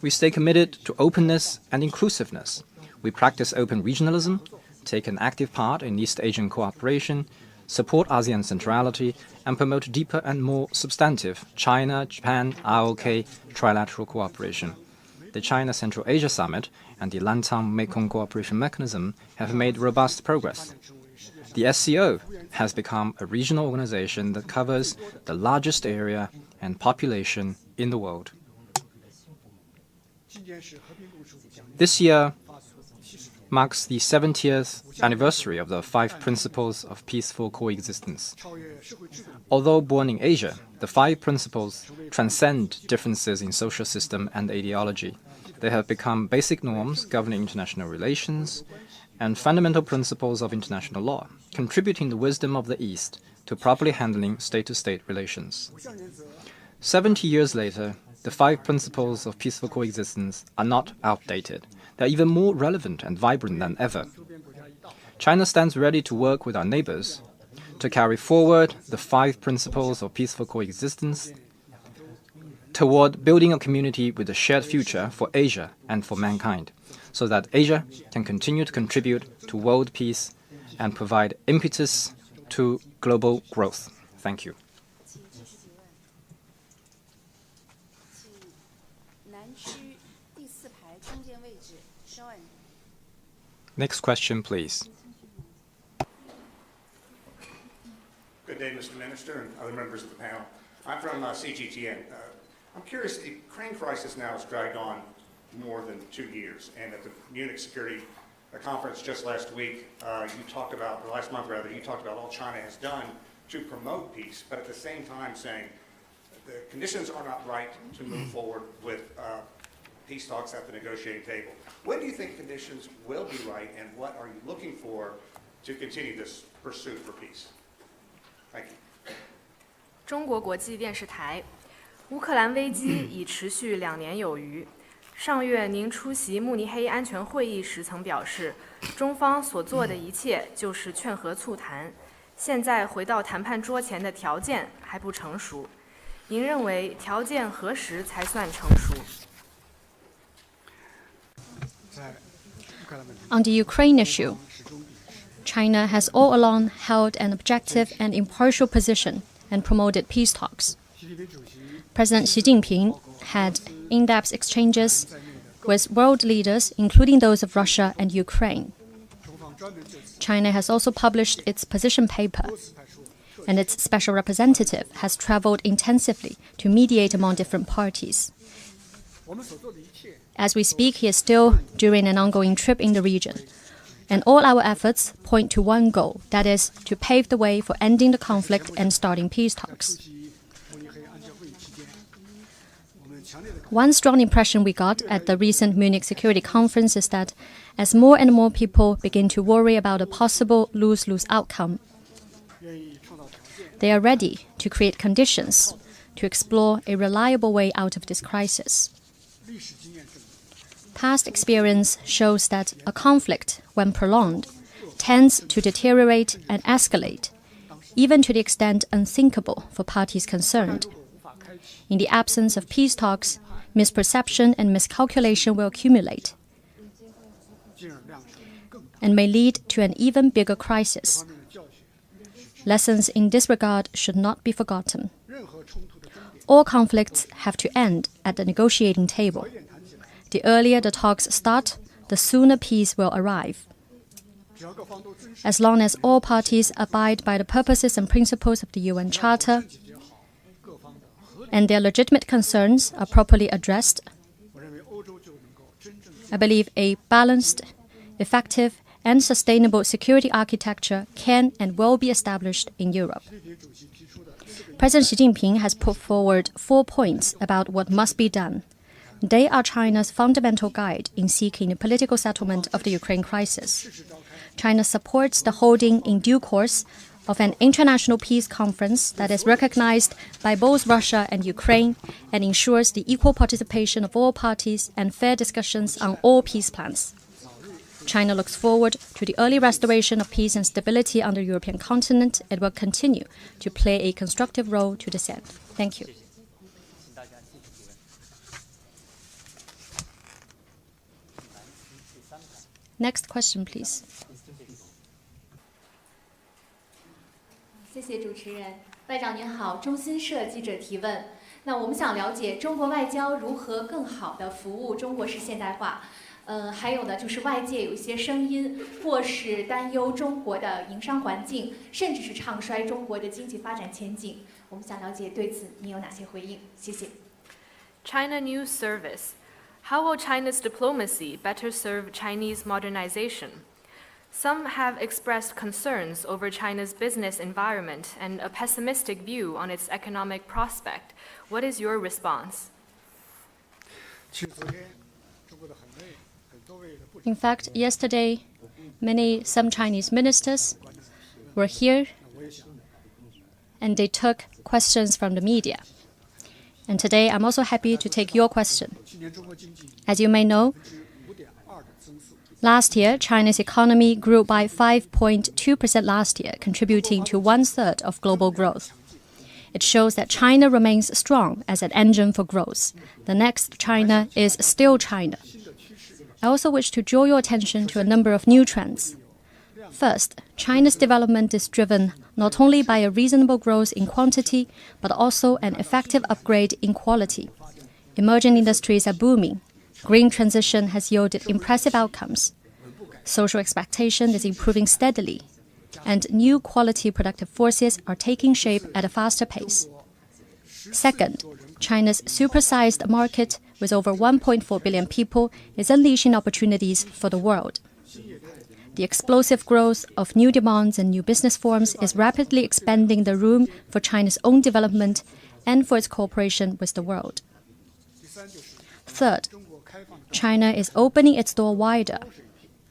We stay committed to openness and inclusiveness. We practice open regionalism, take an active part in East Asian cooperation, support ASEAN centrality, and promote deeper and more substantive China-Japan ROK trilateral cooperation. The China-Central Asia Summit and the Lantang-Mekong Cooperation Mechanism have made robust progress. The SCO has become a regional organization that covers the largest area and population in the world. This year marks the 70th anniversary of the 5 Principles of Peaceful Coexistence. Although born in Asia, the 5 principles transcend differences in social system and ideology. They have become basic norms governing international relations and fundamental principles of international law, contributing the wisdom of the East to properly handling state-to-state relations. 70 years later, the 5 principles of peaceful coexistence are not outdated. They are even more relevant and vibrant than ever. China stands ready to work with our neighbors to carry forward the 5 principles of peaceful coexistence toward building a community with a shared future for Asia and for mankind, so that Asia can continue to contribute to world peace and provide impetus to global growth. Thank you. Next question, please. Good day, Mr. Minister and other members of the panel. I'm from CGTN. I'm curious, the Ukraine crisis now has dragged on more than 2 years, and at the Munich Security Conference just last week, you talked about, or last month rather, you talked about all China has done to promote peace, but at the same time saying the conditions are not right to move forward with peace talks at the negotiating table. When do you think conditions will be right, and what are you looking for to continue this pursuit for peace? Thank you. 中国国际电视台，乌克兰危机已持续2年有余。上月您出席慕尼黑安全会议时曾表示，中方所做的一切就是劝和促谈，现在回到谈判桌前的条件还不成熟。您认为条件何时才算成熟？ On the Ukraine issue, China has all along held an objective and impartial position and promoted peace talks. President Xi Jinping had in-depth exchanges with world leaders, including those of Russia and Ukraine. China has also published its position paper, and its special representative has traveled intensively to mediate among different parties. As we speak, he is still during an ongoing trip in the region, and all our efforts point to one goal, that is, to pave the way for ending the conflict and starting peace talks. One strong impression we got at the recent Munich Security Conference is that as more and more people begin to worry about a possible lose-lose outcome, they are ready to create conditions to explore a reliable way out of this crisis. Past experience shows that a conflict, when prolonged, tends to deteriorate and escalate, even to the extent unthinkable for parties concerned. In the absence of peace talks, misperception and miscalculation will accumulate and may lead to an even bigger crisis. Lessons in this regard should not be forgotten. All conflicts have to end at the negotiating table. The earlier the talks start, the sooner peace will arrive. As long as all parties abide by the purposes and principles of the UN Charter, and their legitimate concerns are properly addressed, I believe a balanced, effective, and sustainable security architecture can and will be established in Europe. President Xi Jinping has put forward 4 points about what must be done. They are China's fundamental guide in seeking a political settlement of the Ukraine crisis. China supports the holding in due course of an international peace conference that is recognized by both Russia and Ukraine and ensures the equal participation of all parties and fair discussions on all peace plans. China looks forward to the early restoration of peace and stability on the European continent and will continue to play a constructive role to this end. Thank you. Next question, please. 谢谢主持人。外长您好，中新社记者提问。那我们想了解中国外交如何更好地服务中国式现代化。还有呢，就是外界有一些声音，或是担忧中国的营商环境，甚至是唱衰中国的经济发展前景。我们想了解对此您有哪些回应？谢谢。China News Service. How will China's diplomacy better serve Chinese modernization? Some have expressed concerns over China's business environment and a pessimistic view on its economic prospect. What is your response? In fact, yesterday, some Chinese ministers were here and they took questions from the media. And today, I'm also happy to take your question. As you may know, last year, China's economy grew by 5.2% last year, contributing to 1/3 of global growth. It shows that China remains strong as an engine for growth. The next China is still China. I also wish to draw your attention to a number of new trends. First, China's development is driven not only by a reasonable growth in quantity, but also an effective upgrade in quality. Emerging industries are booming. Green transition has yielded impressive outcomes. Social expectation is improving steadily, and new quality productive forces are taking shape at a faster pace. Second, China's supersized market with over 1.4 billion people is unleashing opportunities for the world. The explosive growth of new demands and new business forms is rapidly expanding the room for China's own development and for its cooperation with the world. Third, China is opening its door wider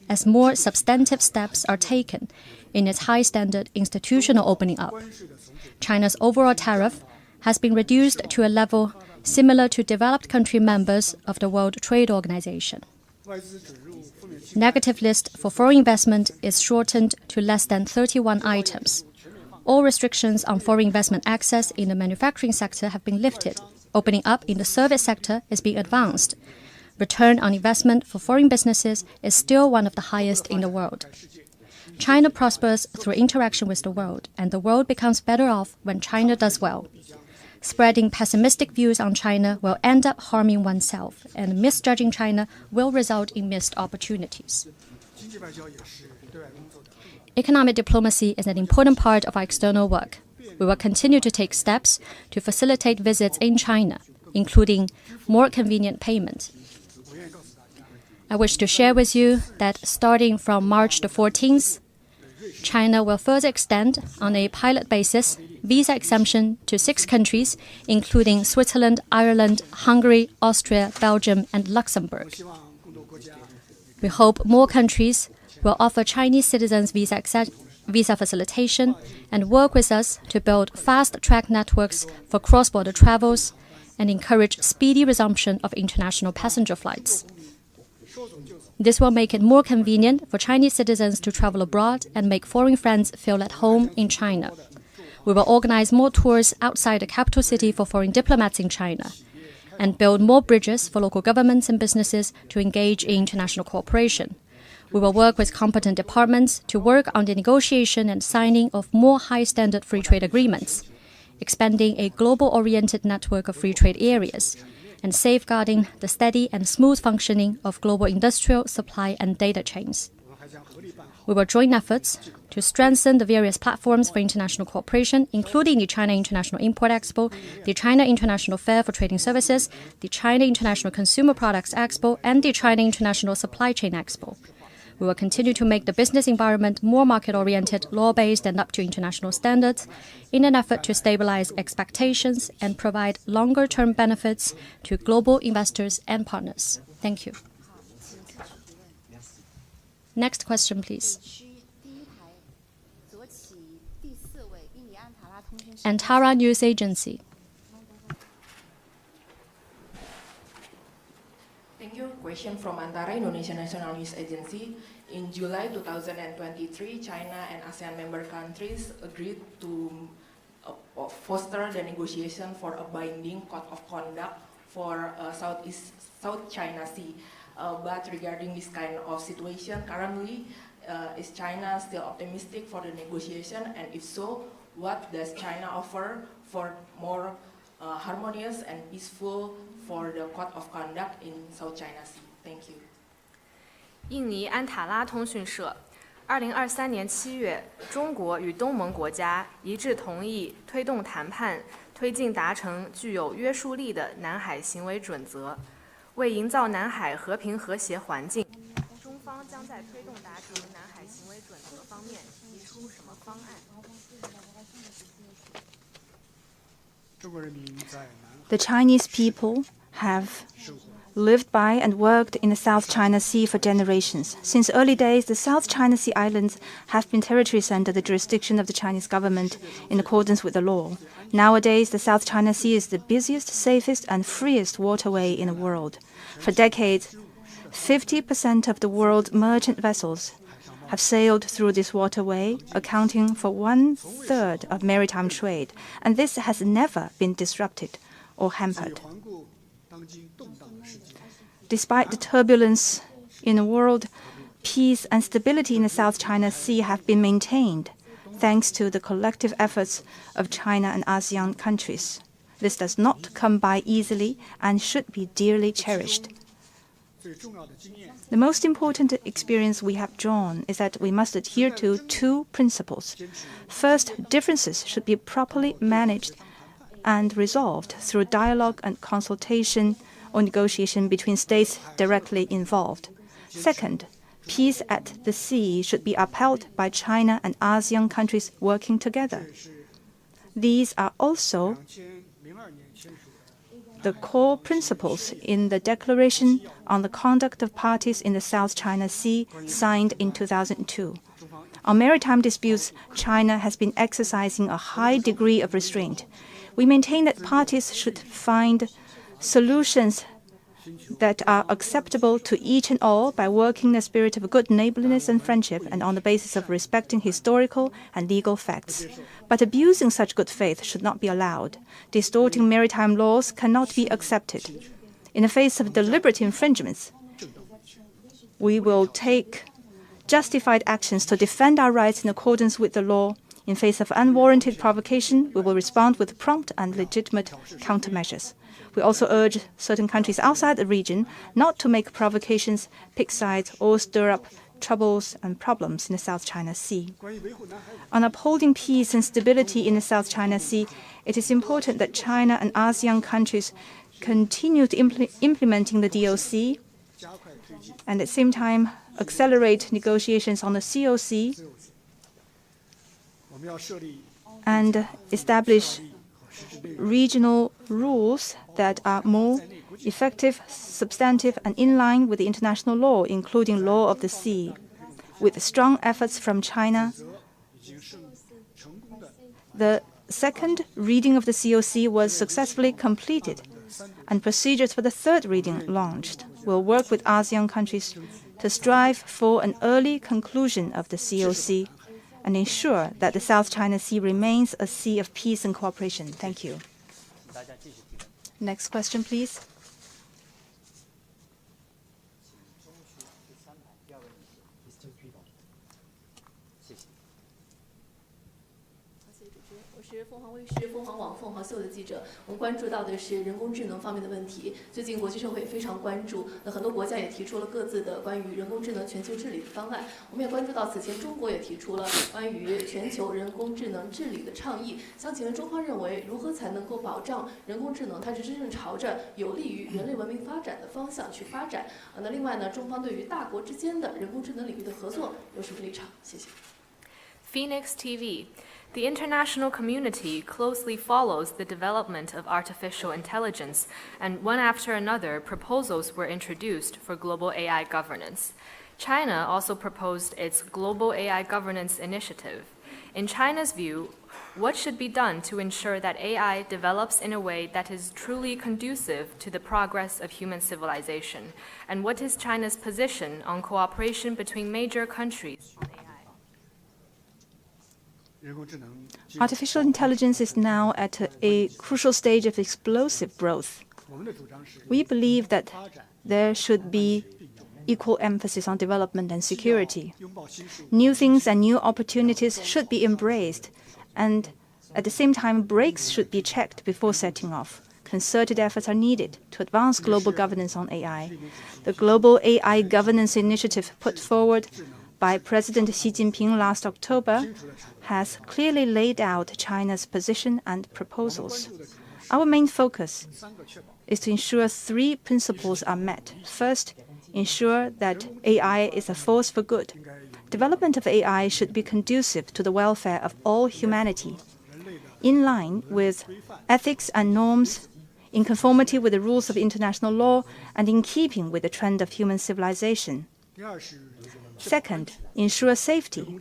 as more substantive steps are taken in its high-standard institutional opening up. China's overall tariff has been reduced to a level similar to developed country members of the World Trade Organization. Negative list for foreign investment is shortened to less than 31 items. All restrictions on foreign investment access in the manufacturing sector have been lifted. Opening up in the service sector is being advanced. Return on investment for foreign businesses is still one of the highest in the world. China prospers through interaction with the world, and the world becomes better off when China does well. Spreading pessimistic views on China will end up harming oneself, and misjudging China will result in missed opportunities. Economic diplomacy is an important part of our external work. We will continue to take steps to facilitate visits in China, including more convenient payment. I wish to share with you that starting from March the 14th, China will further extend, on a pilot basis, visa exemption to 6 countries, including Switzerland, Ireland, Hungary, Austria, Belgium, and Luxembourg. We hope more countries will offer Chinese citizens visa facilitation and work with us to build fast-track networks for cross-border travels and encourage speedy resumption of international passenger flights. This will make it more convenient for Chinese citizens to travel abroad and make foreign friends feel at home in China. We will organize more tours outside the capital city for foreign diplomats in China and build more bridges for local governments and businesses to engage in international cooperation. We will work with competent departments to work on the negotiation and signing of more high-standard free trade agreements, expanding a global-oriented network of free trade areas, and safeguarding the steady and smooth functioning of global industrial, supply, and data chains. We will join efforts to strengthen the various platforms for international cooperation, including the China International Import Expo, the China International Fair for Trading Services, the China International Consumer Products Expo, and the China International Supply Chain Expo. We will continue to make the business environment more market-oriented, law-based, and up to international standards in an effort to stabilize expectations and provide longer-term benefits to global investors and partners. Thank you. Next question, please. Antarah News Agency. Thank you. Question from Antarah, Indonesia National News Agency. In July 2023, China and ASEAN member countries agreed to foster the negotiation for a binding code of conduct for South China Sea. But regarding this kind of situation, currently, is China still optimistic for the negotiation? And if so, what does China offer for more harmonious and peaceful for the code of conduct in South China Sea? Thank you. 印尼安塔拉通讯社，2023年7月，中国与东盟国家一致同意推动谈判，推进达成具有约束力的南海行为准则，为营造南海和平和谐环境，中方将在推动达成南海行为准则方面提出什么方案？The Chinese people have lived by and worked in the South China Sea for generations. Since early days, the South China Sea islands have been territories under the jurisdiction of the Chinese government in accordance with the law. Nowadays, the South China Sea is the busiest, safest, and freest waterway in the world. For decades, 50% of the world's merchant vessels have sailed through this waterway, accounting for 1/3 of maritime trade, and this has never been disrupted or hampered. Despite the turbulence in the world, peace and stability in the South China Sea have been maintained thanks to the collective efforts of China and ASEAN countries. This does not come by easily and should be dearly cherished. The most important experience we have drawn is that we must adhere to two principles. First, differences should be properly managed and resolved through dialogue and consultation or negotiation between states directly involved. Second, peace at the sea should be upheld by China and ASEAN countries working together. These are also the core principles in the Declaration on the Conduct of Parties in the South China Sea, signed in 2002. On maritime disputes, China has been exercising a high degree of restraint. We maintain that parties should find solutions that are acceptable to each and all by working in the spirit of good neighborliness and friendship and on the basis of respecting historical and legal facts. But abusing such good faith should not be allowed. Distorting maritime laws cannot be accepted. In the face of deliberate infringements, we will take justified actions to defend our rights in accordance with the law. In face of unwarranted provocation, we will respond with prompt and legitimate countermeasures. We also urge certain countries outside the region not to make provocations, pick sides, or stir up troubles and problems in the South China Sea. On upholding peace and stability in the South China Sea, it is important that China and ASEAN countries continue to implementing the DOC and at the same time accelerate negotiations on the COC and establish regional rules that are more effective, substantive, and in line with the international law, including law of the sea. With strong efforts from China, the second reading of the COC was successfully completed, and procedures for the third reading launched. We'll work with ASEAN countries to strive for an early conclusion of the COC and ensure that the South China Sea remains a sea of peace and cooperation. Thank you. Next question, please. Thank 凤凰卫视、凤凰网、凤凰秀的记者，我们关注到的是人工智能方面的问题。最近国际社会也非常关注，很多国家也提出了各自的关于人工智能全球治理的方案。我们也关注到，此前中国也提出了关于全球人工智能治理的倡议。想请问中方认为，如何才能够保障人工智能它是真正朝着有利于人类文明发展的方向去发展？那另外呢，中方对于大国之间的人工智能领域的合作有什么立场？谢谢。Phoenix TV. The international community closely follows the development of artificial intelligence, and one after another, proposals were introduced for global AI governance. China also proposed its Global AI Governance Initiative. In China's view, What should be done to ensure that AI develops in a way that is truly conducive to the progress of human civilization? And what is China's position on cooperation between major countries on AI? Artificial intelligence is now at a crucial stage of explosive growth. We believe that there should be equal emphasis on development and security. New things and new opportunities should be embraced, and at the same time, brakes should be checked before setting off. Concerted efforts are needed to advance global governance on AI. The Global AI Governance Initiative put forward by President Xi Jinping last October has clearly laid out China's position and proposals. Our main focus is to ensure three principles are met. First, ensure that AI is a force for good. Development of AI should be conducive to the welfare of all humanity, in line with ethics and norms, in conformity with the rules of international law, and in keeping with the trend of human civilization. Second, ensure safety.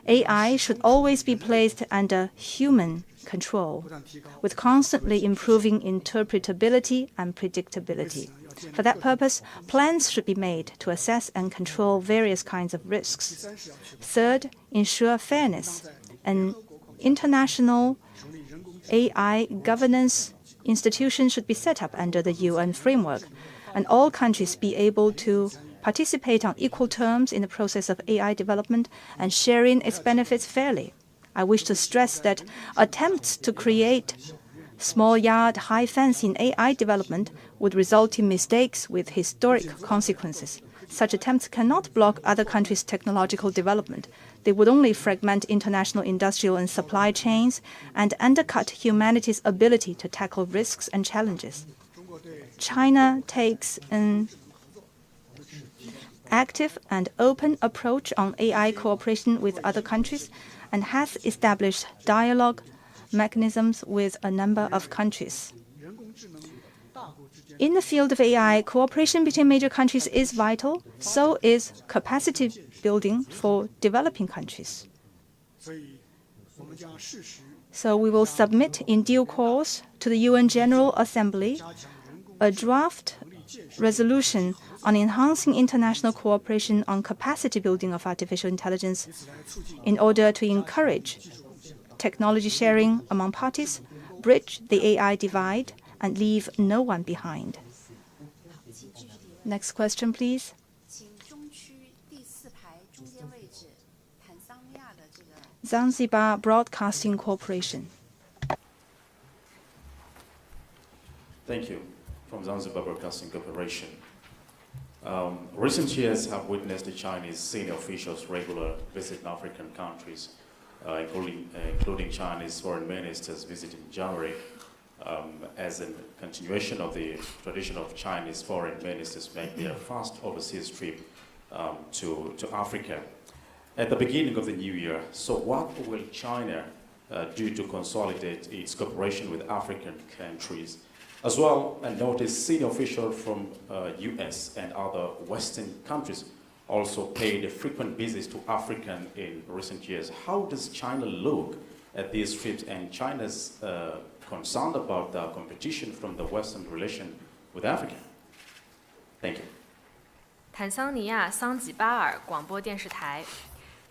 AI should always be placed under human control, with constantly improving interpretability and predictability. For that purpose, plans should be made to assess and control various kinds of risks. Third, ensure fairness. An international AI governance institution should be set up under the UN framework, and all countries be able to participate on equal terms in the process of AI development and sharing its benefits fairly. I wish to stress that attempts to create small yard, high fence in AI development would result in mistakes with historic consequences. Such attempts cannot block other countries' technological development. They would only fragment international industrial and supply chains and undercut humanity's ability to tackle risks and challenges. China takes an active and open approach on AI cooperation with other countries and has established dialogue mechanisms with a number of countries. In the field of AI, cooperation between major countries is vital, so is capacity building for developing countries. So we will submit in due course to the UN General Assembly a draft resolution on enhancing international cooperation on capacity building of artificial intelligence in order to encourage technology sharing among parties, bridge the AI divide, and leave no one behind. Next question, please. Zanzibar Broadcasting Corporation. Thank you. From Zanzibar Broadcasting Corporation. Recent years have witnessed the Chinese senior officials regular visit in African countries, including Chinese foreign ministers visiting January, as a continuation of the tradition of Chinese foreign ministers make their first overseas trip to Africa at the beginning of the new year. So what will China do to consolidate its cooperation with African countries? As well, I noticed senior officials from US and other Western countries also paid frequent visits to Africa in recent years. How does China look at these trips and China's concern about the competition from the Western relation with Africa? Thank you. 坦桑尼亚桑吉巴尔广播电视台。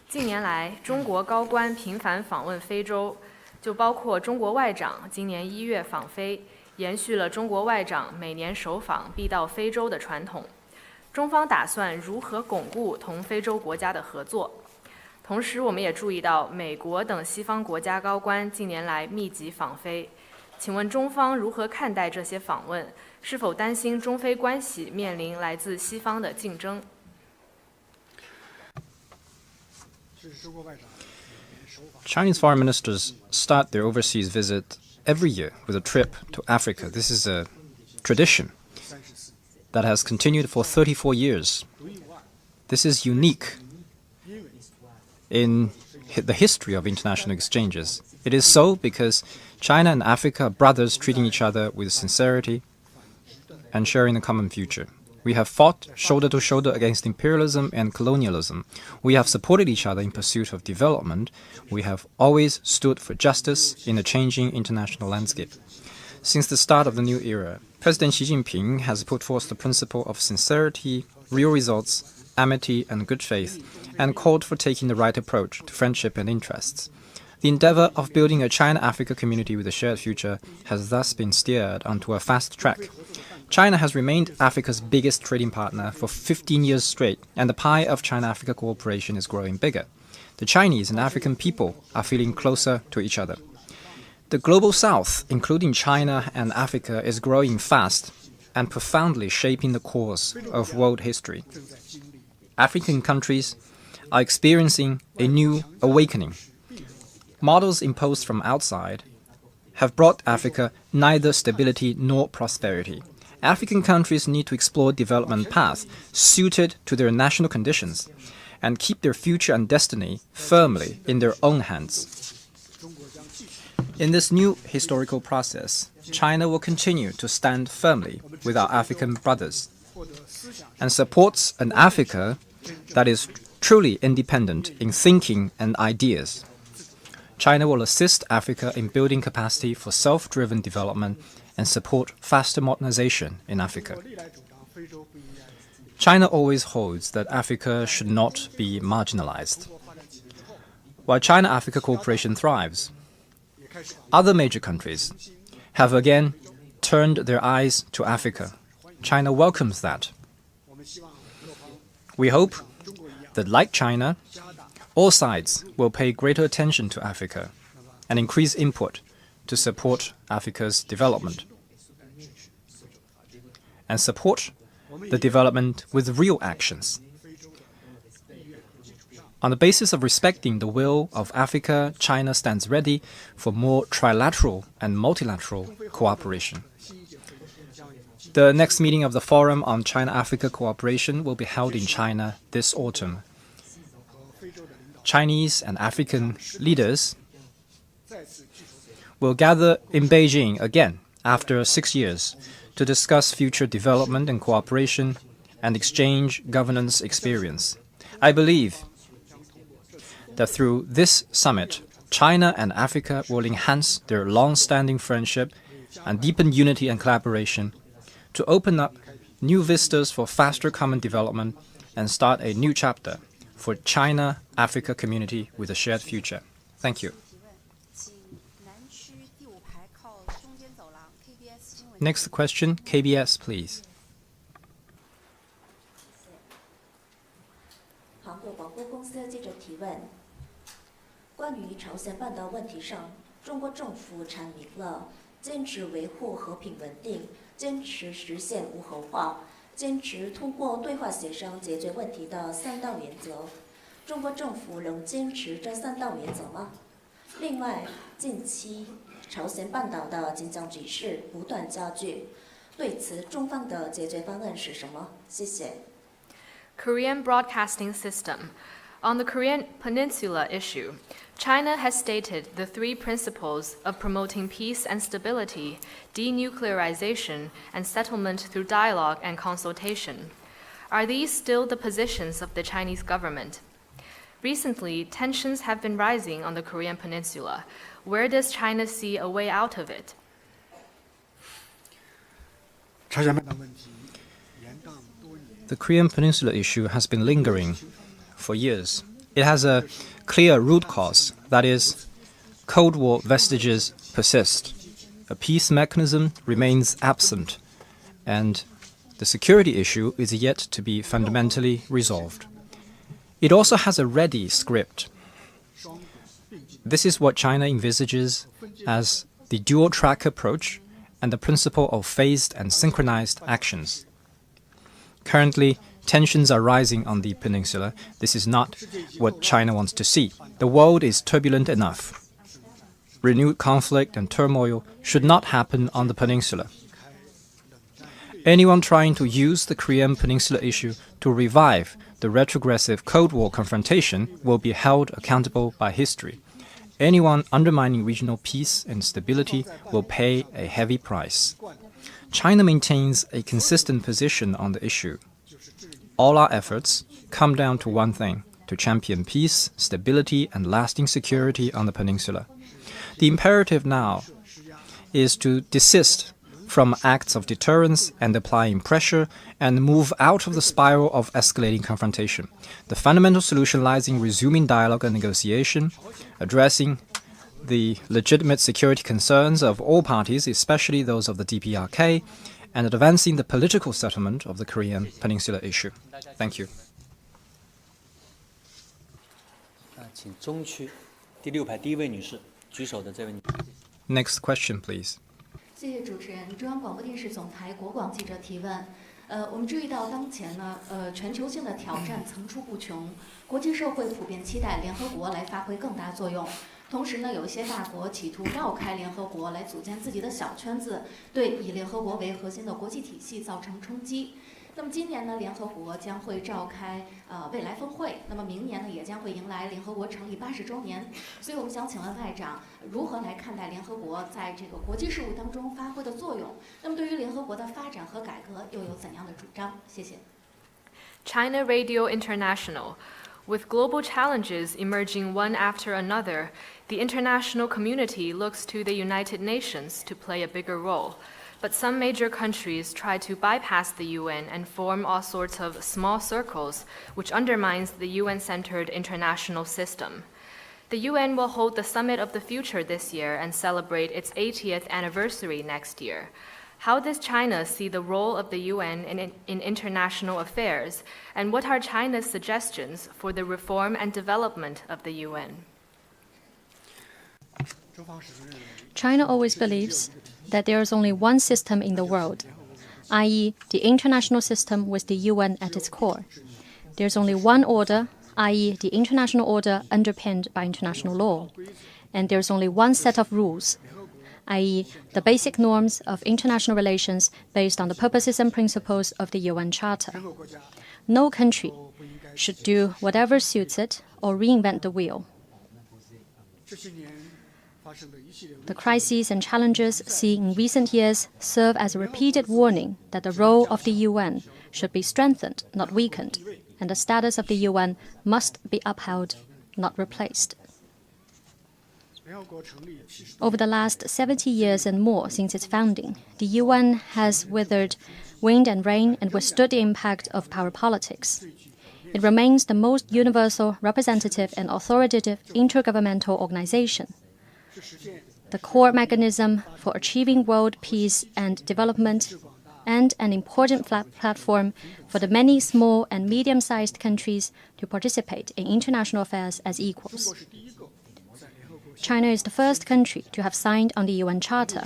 近年来，中国高官频繁访问非洲，就包括中国外长今年1月访非，延续了中国外长每年首访必到非洲的传统。中方打算如何巩固同非洲国家的合作？同时，我们也注意到美国等西方国家高官近年来密集访非。请问中方如何看待这些访问？是否担心中非关系面临来自西方的竞争？ Chinese foreign ministers start their overseas visit every year with a trip to Africa. This is a tradition that has continued for 34 years. This is unique in the history of international exchanges. It is so because China and Africa are brothers treating each other with sincerity and sharing a common future. We have fought shoulder to shoulder against imperialism and colonialism. We have supported each other in pursuit of development. We have always stood for justice in a changing international landscape. Since the start of the new era, President Xi Jinping has put forth the principle of sincerity, real results, amity, and good faith, and called for taking the right approach to friendship and interests. The endeavor of building a China-Africa community with a shared future has thus been steered onto a fast track. China has remained Africa's biggest trading partner for 15 years straight, and the pie of China-Africa cooperation is growing bigger. The Chinese and African people are feeling closer to each other. The global south, including China and Africa, is growing fast and profoundly shaping the course of world history. African countries are experiencing a new awakening. Models imposed from outside have brought Africa neither stability nor prosperity. African countries need to explore development paths suited to their national conditions and keep their future and destiny firmly in their own hands. In this new historical process, China will continue to stand firmly with our African brothers and supports an Africa that is truly independent in thinking and ideas. China will assist Africa in building capacity for self-driven development and support faster modernization in Africa. China always holds that Africa should not be marginalized. While China-Africa cooperation thrives, other major countries have again turned their eyes to Africa. China welcomes that. We hope that, like China, all sides will pay greater attention to Africa and increase input to support Africa's development and support the development with real actions. On the basis of respecting the will of Africa, China stands ready for more trilateral and multilateral cooperation. The next meeting of the Forum on China-Africa Cooperation will be held in China this autumn. Chinese and African leaders will gather in Beijing again after 6 years to discuss future development and cooperation and exchange governance experience. I believe that through this summit, China and Africa will enhance their long-standing friendship and deepen unity and collaboration to open up new vistas for faster common development and start a new chapter for China-Africa community with a shared future. Thank you. Next question, KBS, please. 韩国广播公司记者提问：关于朝鲜半岛问题上，中国政府阐明了坚持维护和平稳定，坚持实现无核化，坚持通过对话协商解决问题的3大原则。中国政府仍坚持这3大原则吗？另外，近期朝鲜半岛的紧张局势不断加剧，对此中方的解决方案是什么？谢谢。 Korean Broadcasting System. On the Korean Peninsula issue, China has stated the 3 principles of promoting peace and stability, denuclearization, and settlement through dialogue and consultation. Are these still the positions of the Chinese government? Recently, tensions have been rising on the Korean Peninsula. Where does China see a way out of it? The Korean Peninsula issue has been lingering for years. It has a clear root cause, that is, Cold War vestiges persist. A peace mechanism remains absent, and the security issue is yet to be fundamentally resolved. It also has a ready script. This is what China envisages as the dual-track approach and the principle of phased and synchronized actions. Currently, tensions are rising on the peninsula. This is not what China wants to see. The world is turbulent enough. Renewed conflict and turmoil should not happen on the peninsula. Anyone trying to use the Korean Peninsula issue to revive the retrogressive Cold War confrontation will be held accountable by history. Anyone undermining regional peace and stability will pay a heavy price. China maintains a consistent position on the issue. All our efforts come down to one thing: to champion peace, stability, and lasting security on the peninsula. The imperative now is to desist from acts of deterrence and applying pressure and move out of the spiral of escalating confrontation. The fundamental solution lies in resuming dialogue and negotiation, addressing the legitimate security concerns of all parties, especially those of the DPRK, and advancing the political settlement of the Korean Peninsula issue. Thank you. 请中区第6排第1位女士举手的这位女士。 Next question, please. 谢谢主持人。中央广播电视总台国广记者提问。我们注意到当前呢，全球性的挑战层出不穷，国际社会普遍期待联合国来发挥更大作用。同时呢，有一些大国企图绕开联合国来组建自己的小圈子，对以联合国为核心的国际体系造成冲击。那么今年呢，联合国将会召开未来峰会，那么明年呢，也将会迎来联合国成立80周年。所以我们想请问外长，如何来看待联合国在这个国际事务当中发挥的作用？那么对于联合国的发展和改革又有怎样的主张？谢谢。China Radio International. With global challenges emerging one after another, the international community looks to the United Nations to play a bigger role. But some major countries try to bypass the UN and form all sorts of small circles, which undermines the UN-centered international system. The UN will hold the Summit of the Future this year and celebrate its 80th anniversary next year. How does China see the role of the UN in international affairs, and what are China's suggestions for the reform and development of the UN? China always believes that there is only one system in the world, i.e., the international system with the UN at its core. There is only one order, i.e., the international order underpinned by international law. And there is only one set of rules, i.e., the basic norms of international relations based on the purposes and principles of the UN Charter. No country should do whatever suits it or reinvent the wheel. The crises and challenges seen in recent years serve as a repeated warning that the role of the UN should be strengthened, not weakened, and the status of the UN must be upheld, not replaced. Over the last 70 years and more since its founding, the UN has weathered wind and rain and withstood the impact of power politics. It remains the most universal, representative, and authoritative intergovernmental organization. The core mechanism for achieving world peace and development, and an important platform for the many small and medium-sized countries to participate in international affairs as equals. China is the first country to have signed on the UN Charter.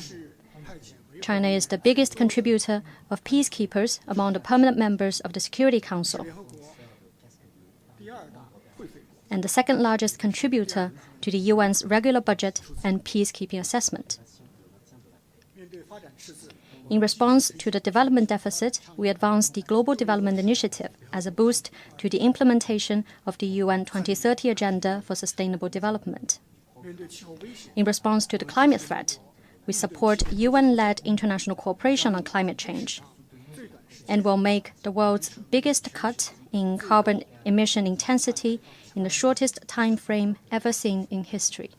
China is the biggest contributor of peacekeepers among the permanent members of the Security Council, and the second largest contributor to the UN's regular budget and peacekeeping assessment. In response to the development deficit, we advanced the Global Development Initiative as a boost to the implementation of the UN 2030 Agenda for Sustainable Development. In response to the climate threat, we support UN-led international cooperation on climate change and will make the world's biggest cut in carbon emission intensity in the shortest time frame ever seen in history.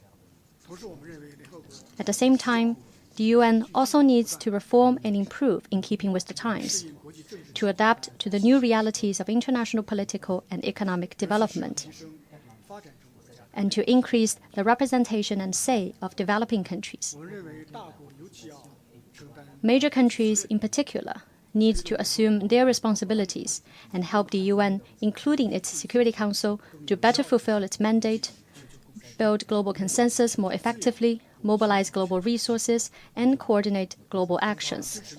At the same time, the UN also needs to reform and improve in keeping with the times, to adapt to the new realities of international political and economic development, and to increase the representation and say of developing countries. Major countries, in particular, need to assume their responsibilities and help the UN, including its Security Council, to better fulfill its mandate, build global consensus more effectively, mobilize global resources, and coordinate global actions.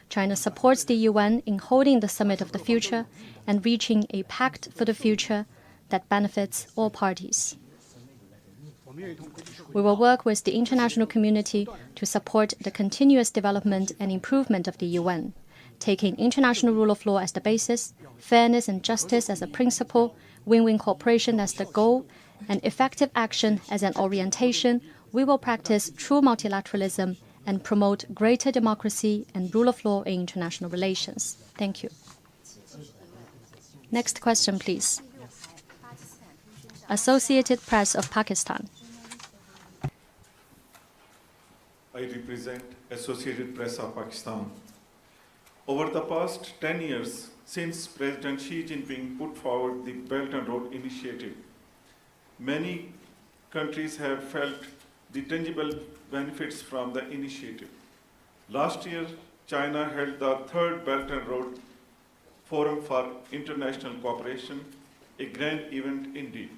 China supports the UN in holding the Summit of the Future and reaching a pact for the future that benefits all parties. We will work with the international community to support the continuous development and improvement of the UN, taking international rule of law as the basis, fairness and justice as a principle, win-win cooperation as the goal, and effective action as an orientation. We will practice true multilateralism and promote greater democracy and rule of law in international relations. Thank you. Next question, please. Associated Press of Pakistan. I represent Associated Press of Pakistan. Over the past 10 years, since President Xi Jinping put forward the Belt and Road Initiative, many countries have felt the tangible benefits from the initiative. Last year, China held the third Belt and Road Forum for International Cooperation, a grand event indeed.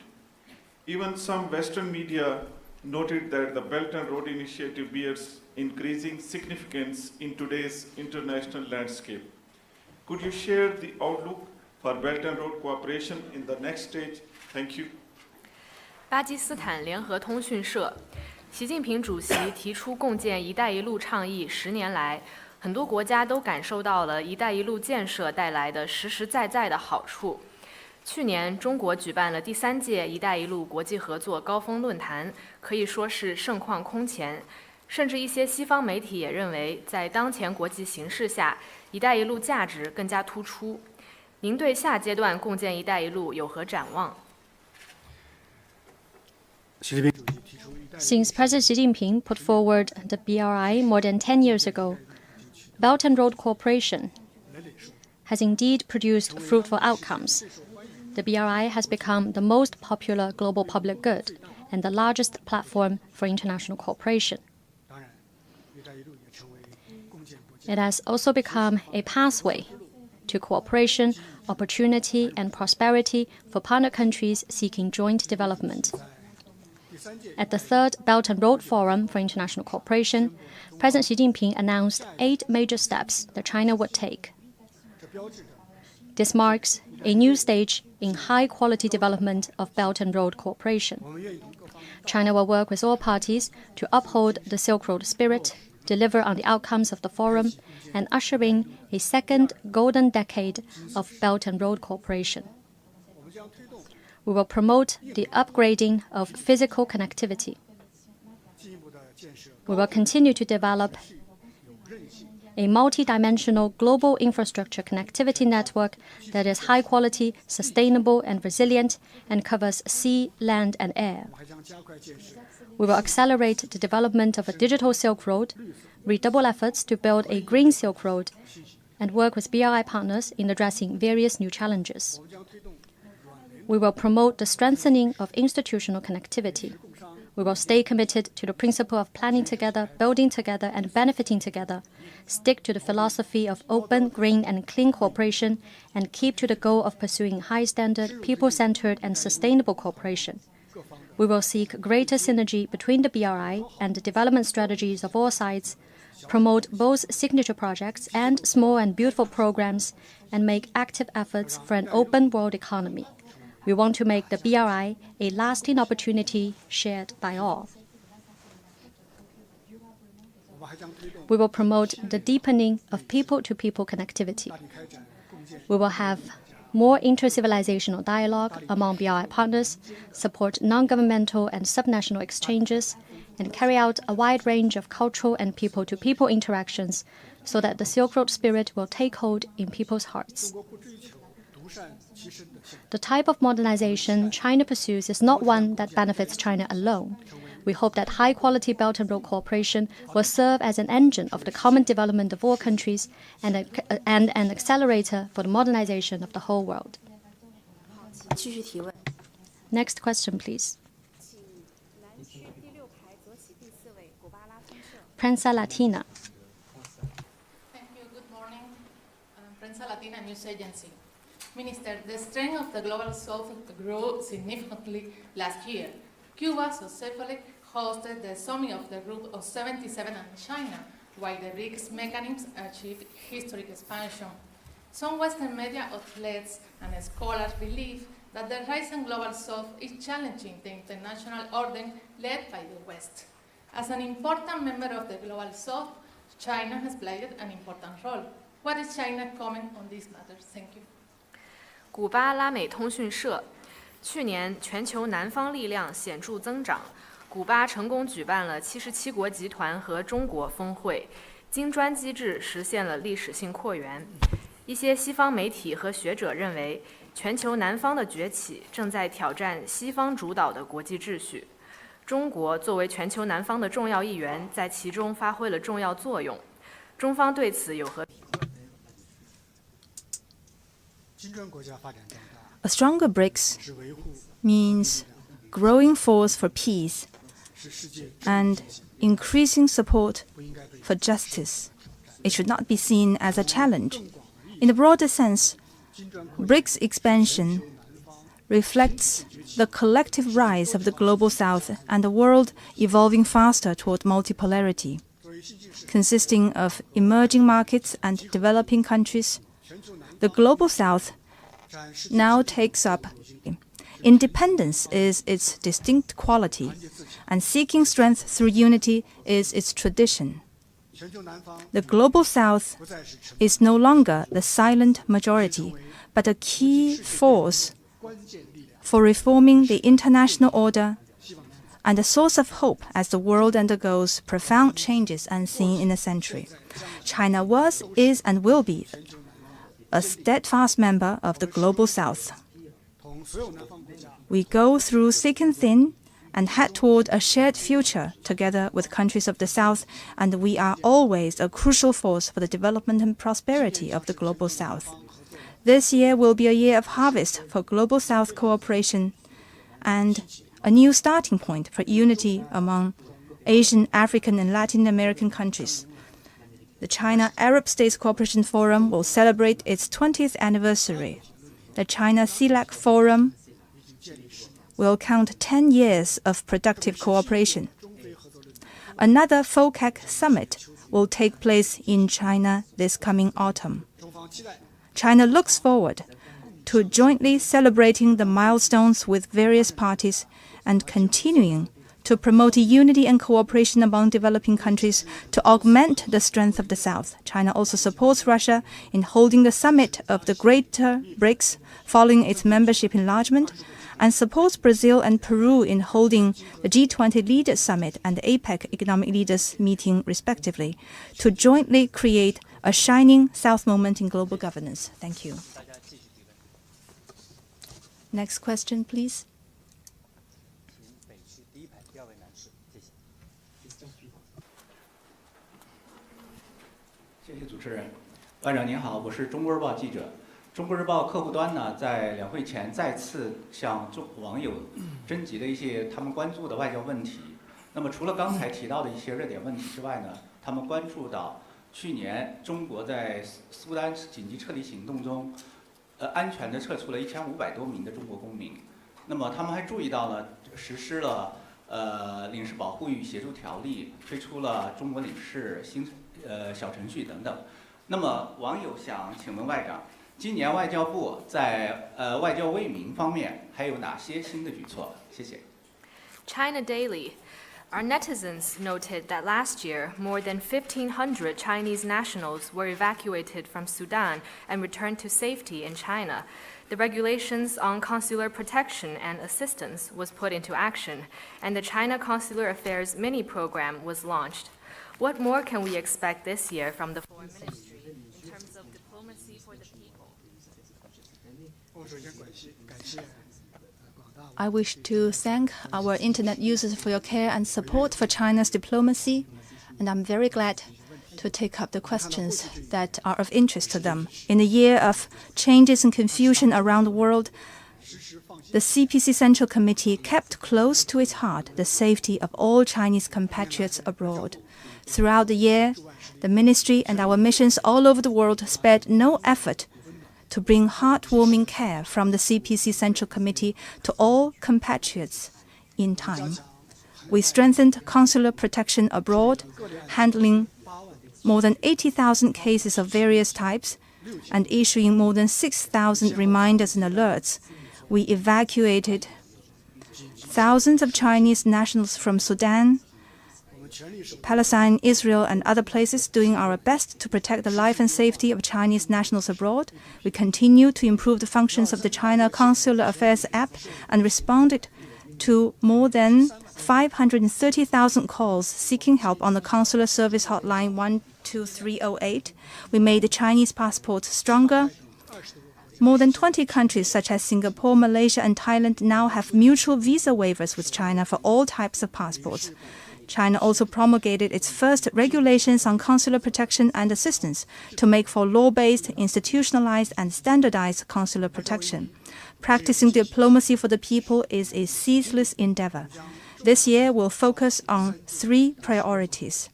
Even some Western media noted that the Belt and Road Initiative bears increasing significance in today's international landscape. Could you share the outlook for Belt and Road cooperation in the next stage? Thank you. 巴基斯坦联合通讯社，习近平主席提出共建“一带一路”倡议10年来，很多国家都感受到了“一带一路”建设带来的实实在在的好处。去年，中国举办了第3届“一带一路”国际合作高峰论坛，可以说是盛况空前。甚至一些西方媒体也认为，在当前国际形势下，“一带一路”价值更加突出。您对下阶段共建“一带一路”有何展望？ Since President Xi Jinping put forward the BRI more than 10 years ago, Belt and Road cooperation has indeed produced fruitful outcomes. The BRI has become the most popular global public good and the largest platform for international cooperation. It has also become a pathway to cooperation, opportunity, and prosperity for partner countries seeking joint development. At the third Belt and Road Forum for International Cooperation, President Xi Jinping announced 8 major steps that China would take. This marks a new stage in high-quality development of Belt and Road cooperation. China will work with all parties to uphold the Silk Road spirit, deliver on the outcomes of the forum, and usher in a second golden decade of Belt and Road cooperation. We will promote the upgrading of physical connectivity. We will continue to develop a multi-dimensional global infrastructure connectivity network that is high quality, sustainable, and resilient, and covers sea, land, and air. We will accelerate the development of a digital Silk Road, redouble efforts to build a green Silk Road, and work with BRI partners in addressing various new challenges. We will promote the strengthening of institutional connectivity. We will stay committed to the principle of planning together, building together, and benefiting together, stick to the philosophy of open, green, and clean cooperation, and keep to the goal of pursuing high-standard, people-centered, and sustainable cooperation. We will seek greater synergy between the BRI and the development strategies of all sides, promote both signature projects and small and beautiful programs, and make active efforts for an open world economy. We want to make the BRI a lasting opportunity shared by all. We will promote the deepening of people-to-people connectivity. We will have more inter-civilizational dialogue among BRI partners, support non-governmental and subnational exchanges, and carry out a wide range of cultural and people-to-people interactions so that the Silk Road spirit will take hold in people's hearts. The type of modernization China pursues is not one that benefits China alone. We hope that high-quality Belt and Road cooperation will serve as an engine of the common development of all countries and an accelerator for the modernization of the whole world. Next question, please. Peninsula Latina. Thank you. Good morning. Tanzania News Agency. Minister, the strength of the global south grew significantly last year. Cuba successfully hosted the summit of the Group of 77 and China, while the BRICS mechanism achieved historic expansion. Some Western media outlets and scholars believe that the rising global south is challenging the international order led by the West. As an important member of the global south, China has played an important role. What is China's comment on this matter? Thank you. 古巴拉美通讯社，去年全球南方力量显著增长，古巴成功举办了77国集团和中国峰会，金砖机制实现了历史性扩员。一些西方媒体和学者认为，全球南方的崛起正在挑战西方主导的国际秩序。中国作为全球南方的重要一员，在其中发挥了重要作用。中方对此有何？ A stronger BRICS means growing force for peace and increasing support for justice. It should not be seen as a challenge. In the broader sense, BRICS expansion reflects the collective rise of the global south and the world evolving faster toward multipolarity, consisting of emerging markets and developing countries. The global south now takes up independence is its distinct quality, and seeking strength through unity is its tradition. The global south is no longer the silent majority, but a key force for reforming the international order and a source of hope as the world undergoes profound changes unseen in a century. China was, is, and will be a steadfast member of the global south. We go through thick and thin and head toward a shared future together with countries of the south, and we are always a crucial force for the development and prosperity of the global south. This year will be a year of harvest for global south cooperation and a new starting point for unity among Asian, African, and Latin American countries. The China-Arab States Cooperation Forum will celebrate its 20th anniversary. The China-CELAC Forum will count 10 years of productive cooperation. Another FOCAC summit will take place in China this coming autumn. China looks forward to jointly celebrating the milestones with various parties and continuing to promote unity and cooperation among developing countries to augment the strength of the South. China also supports Russia in holding the summit of the Greater BRICS following its membership enlargement, and supports Brazil and Peru in holding the G20 Leaders Summit and the APEC Economic Leaders Meeting respectively, to jointly create a shining South moment in global governance. Thank you. Next question, please. 谢谢主持人，外长您好，我是中国日报记者。中国日报客户端呢，在两会前再次向网友征集了一些他们关注的外交问题。那么除了刚才提到的一些热点问题之外呢，他们关注到去年中国在苏丹紧急撤离行动中，安全地撤出了1500多名的中国公民。那么他们还注意到了实施了领事保护与协助条例，推出了中国领事小程序等等。那么网友想请问外长，今年外交部在外交为民方面还有哪些新的举措？谢谢。China Daily. Our netizens noted that last year, more than 1,500 Chinese nationals were evacuated from Sudan and returned to safety in China. The regulations on consular protection and assistance was put into action, and the China Consular Affairs mini program was launched. What more can we expect this year from the Foreign Ministry in terms of diplomacy for the people? I wish to thank our internet users for your care and support for China's diplomacy, and I'm very glad to take up the questions that are of interest to them. In a year of changes and confusion around the world, the CPC Central Committee kept close to its heart the safety of all Chinese compatriots abroad. Throughout the year, the ministry and our missions all over the world spared no effort to bring heartwarming care from the CPC Central Committee to all compatriots in time. We strengthened consular protection abroad, handling more than 80,000 cases of various types and issuing more than 6,000 reminders and alerts. We evacuated thousands of Chinese nationals from Sudan, Palestine, Israel, and other places, doing our best to protect the life and safety of Chinese nationals abroad. We continue to improve the functions of the China Consular Affairs app and responded to more than 530,000 calls seeking help on the consular service hotline 12308. We made the Chinese passport stronger. More than 20 countries such as Singapore, Malaysia, and Thailand now have mutual visa waivers with China for all types of passports. China also promulgated its first regulations on consular protection and assistance to make for law-based, institutionalized, and standardized consular protection. Practicing diplomacy for the people is a ceaseless endeavor. This year will focus on 3 priorities.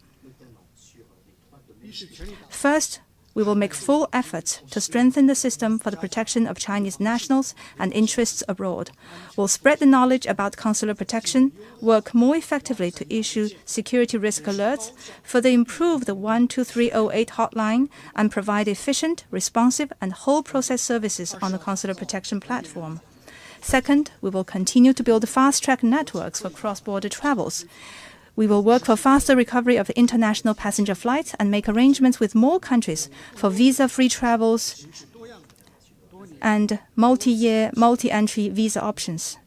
First, we will make full efforts to strengthen the system for the protection of Chinese nationals and interests abroad. We'll spread the knowledge about consular protection, work more effectively to issue security risk alerts, further improve the 12308 hotline, and provide efficient, responsive, and whole process services on the consular protection platform. Second, we will continue to build fast-track networks for cross-border travels. We will work for faster recovery of international passenger flights and make arrangements with more countries for visa-free travels and multi-year, multi-entry visa options.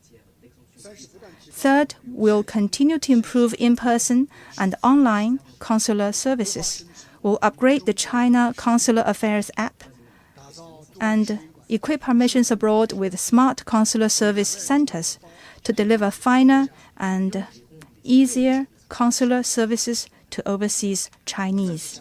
Third, we'll continue to improve in-person and online consular services. We'll upgrade the China Consular Affairs app and equip our missions abroad with smart consular service centers to deliver finer and easier consular services to overseas Chinese.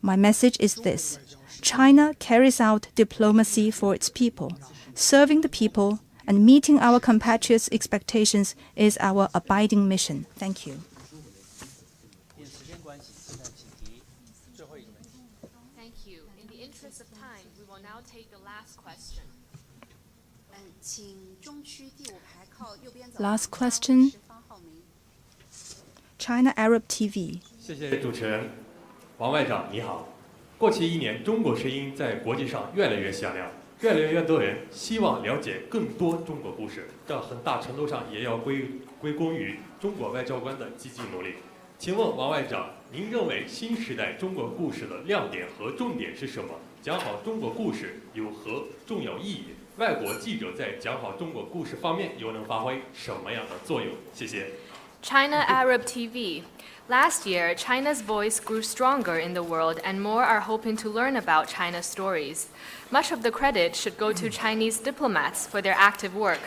My message is this: China carries out diplomacy for its people. Serving the people and meeting our compatriots' expectations is our abiding mission. Thank you. Thank you. In the interest of time, we will now take the last question. Last question. China Arab TV. 谢谢主持人，王外长你好。过去1年，中国声音在国际上越来越响亮，越来越多人希望了解更多中国故事，这很大程度上也要归功于中国外交官的积极努力。请问王外长，您认为新时代中国故事的亮点和重点是什么？讲好中国故事有何重要意义？外国记者在讲好中国故事方面又能发挥什么样的作用？谢谢。 China Arab TV. Last year, China's voice grew stronger in the world and more are hoping to learn about China's stories. Much of the credit should go to Chinese diplomats for their active work.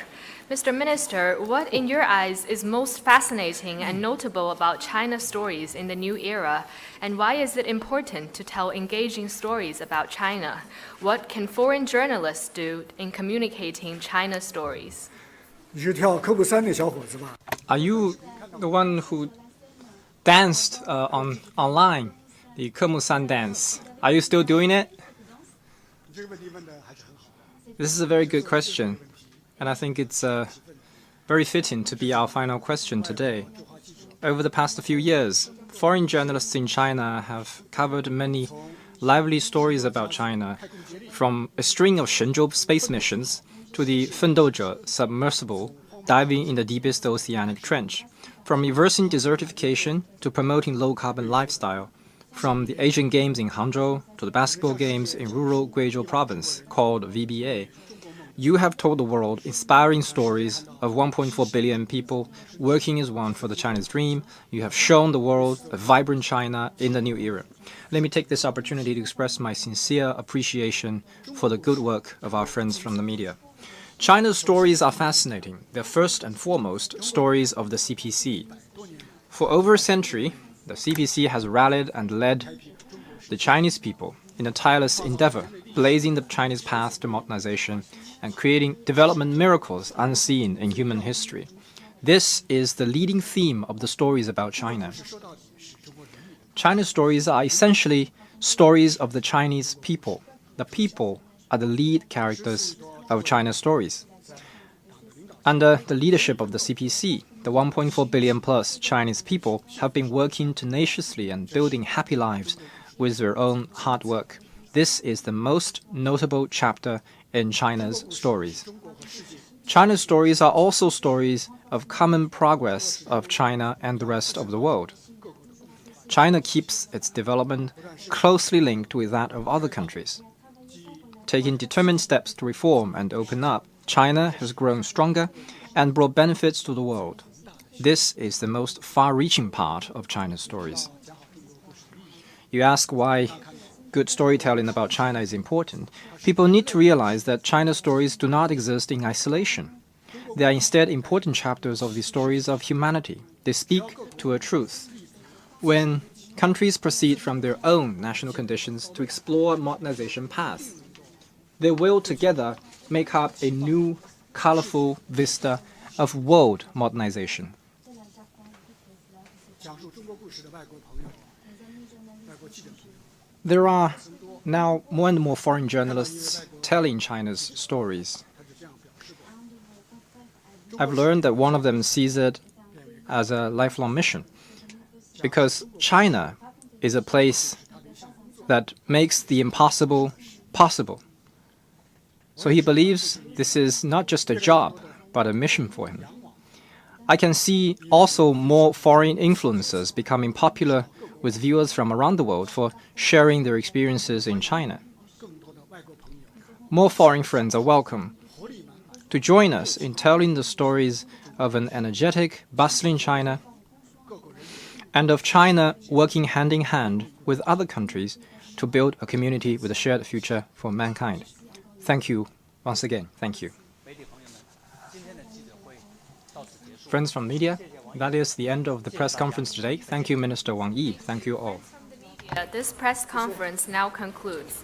Mr. Minister, what in your eyes is most fascinating and notable about China's stories in the new era? And why is it important to tell engaging stories about China? What can foreign journalists do in communicating China's stories? Are you the one who danced online, the Kemusan dance? Are you still doing it? This is a very good question, and I think it's very fitting to be our final question today. Over the past few years, foreign journalists in China have covered many lively stories about China, from a string of Shenzhou space missions to the Fendozhe submersible diving in the deepest oceanic trench, from reversing desertification to promoting low-carbon lifestyle, from the Asian Games in Hangzhou to the basketball games in rural Guizhou province called VBA. You have told the world inspiring stories of 1.4 billion people working as one for the Chinese dream. You have shown the world a vibrant China in the new era. Let me take this opportunity to express my sincere appreciation for the good work of our friends from the media. China's stories are fascinating. They're first and foremost stories of the CPC. For over a century, the CPC has rallied and led the Chinese people in a tireless endeavor, blazing the Chinese path to modernization and creating development miracles unseen in human history. This is the leading theme of the stories about China. China's stories are essentially stories of the Chinese people. The people are the lead characters of China's stories. Under the leadership of the CPC, the 1.4 billion plus Chinese people have been working tenaciously and building happy lives with their own hard work. This is the most notable chapter in China's stories. China's stories are also stories of common progress of China and the rest of the world. China keeps its development closely linked with that of other countries. Taking determined steps to reform and open up, China has grown stronger and brought benefits to the world. This is the most far-reaching part of China's stories. You ask why good storytelling about China is important. People need to realize that China's stories do not exist in isolation. They are instead important chapters of the stories of humanity. They speak to a truth. When countries proceed from their own national conditions to explore modernization paths, they will together make up a new, colorful vista of world modernization. There are now more and more foreign journalists telling China's stories. I've learned that one of them sees it as a lifelong mission, because China is a place that makes the impossible possible. So he believes this is not just a job, but a mission for him. I can see also more foreign influencers becoming popular with viewers from around the world for sharing their experiences in China. More foreign friends are welcome to join us in telling the stories of an energetic, bustling China, and of China working hand in hand with other countries to build a community with a shared future for mankind. Thank you once again. Thank you. Friends from media, that is the end of the press conference today. Thank you, Minister Wang Yi. Thank you all. This press conference now concludes.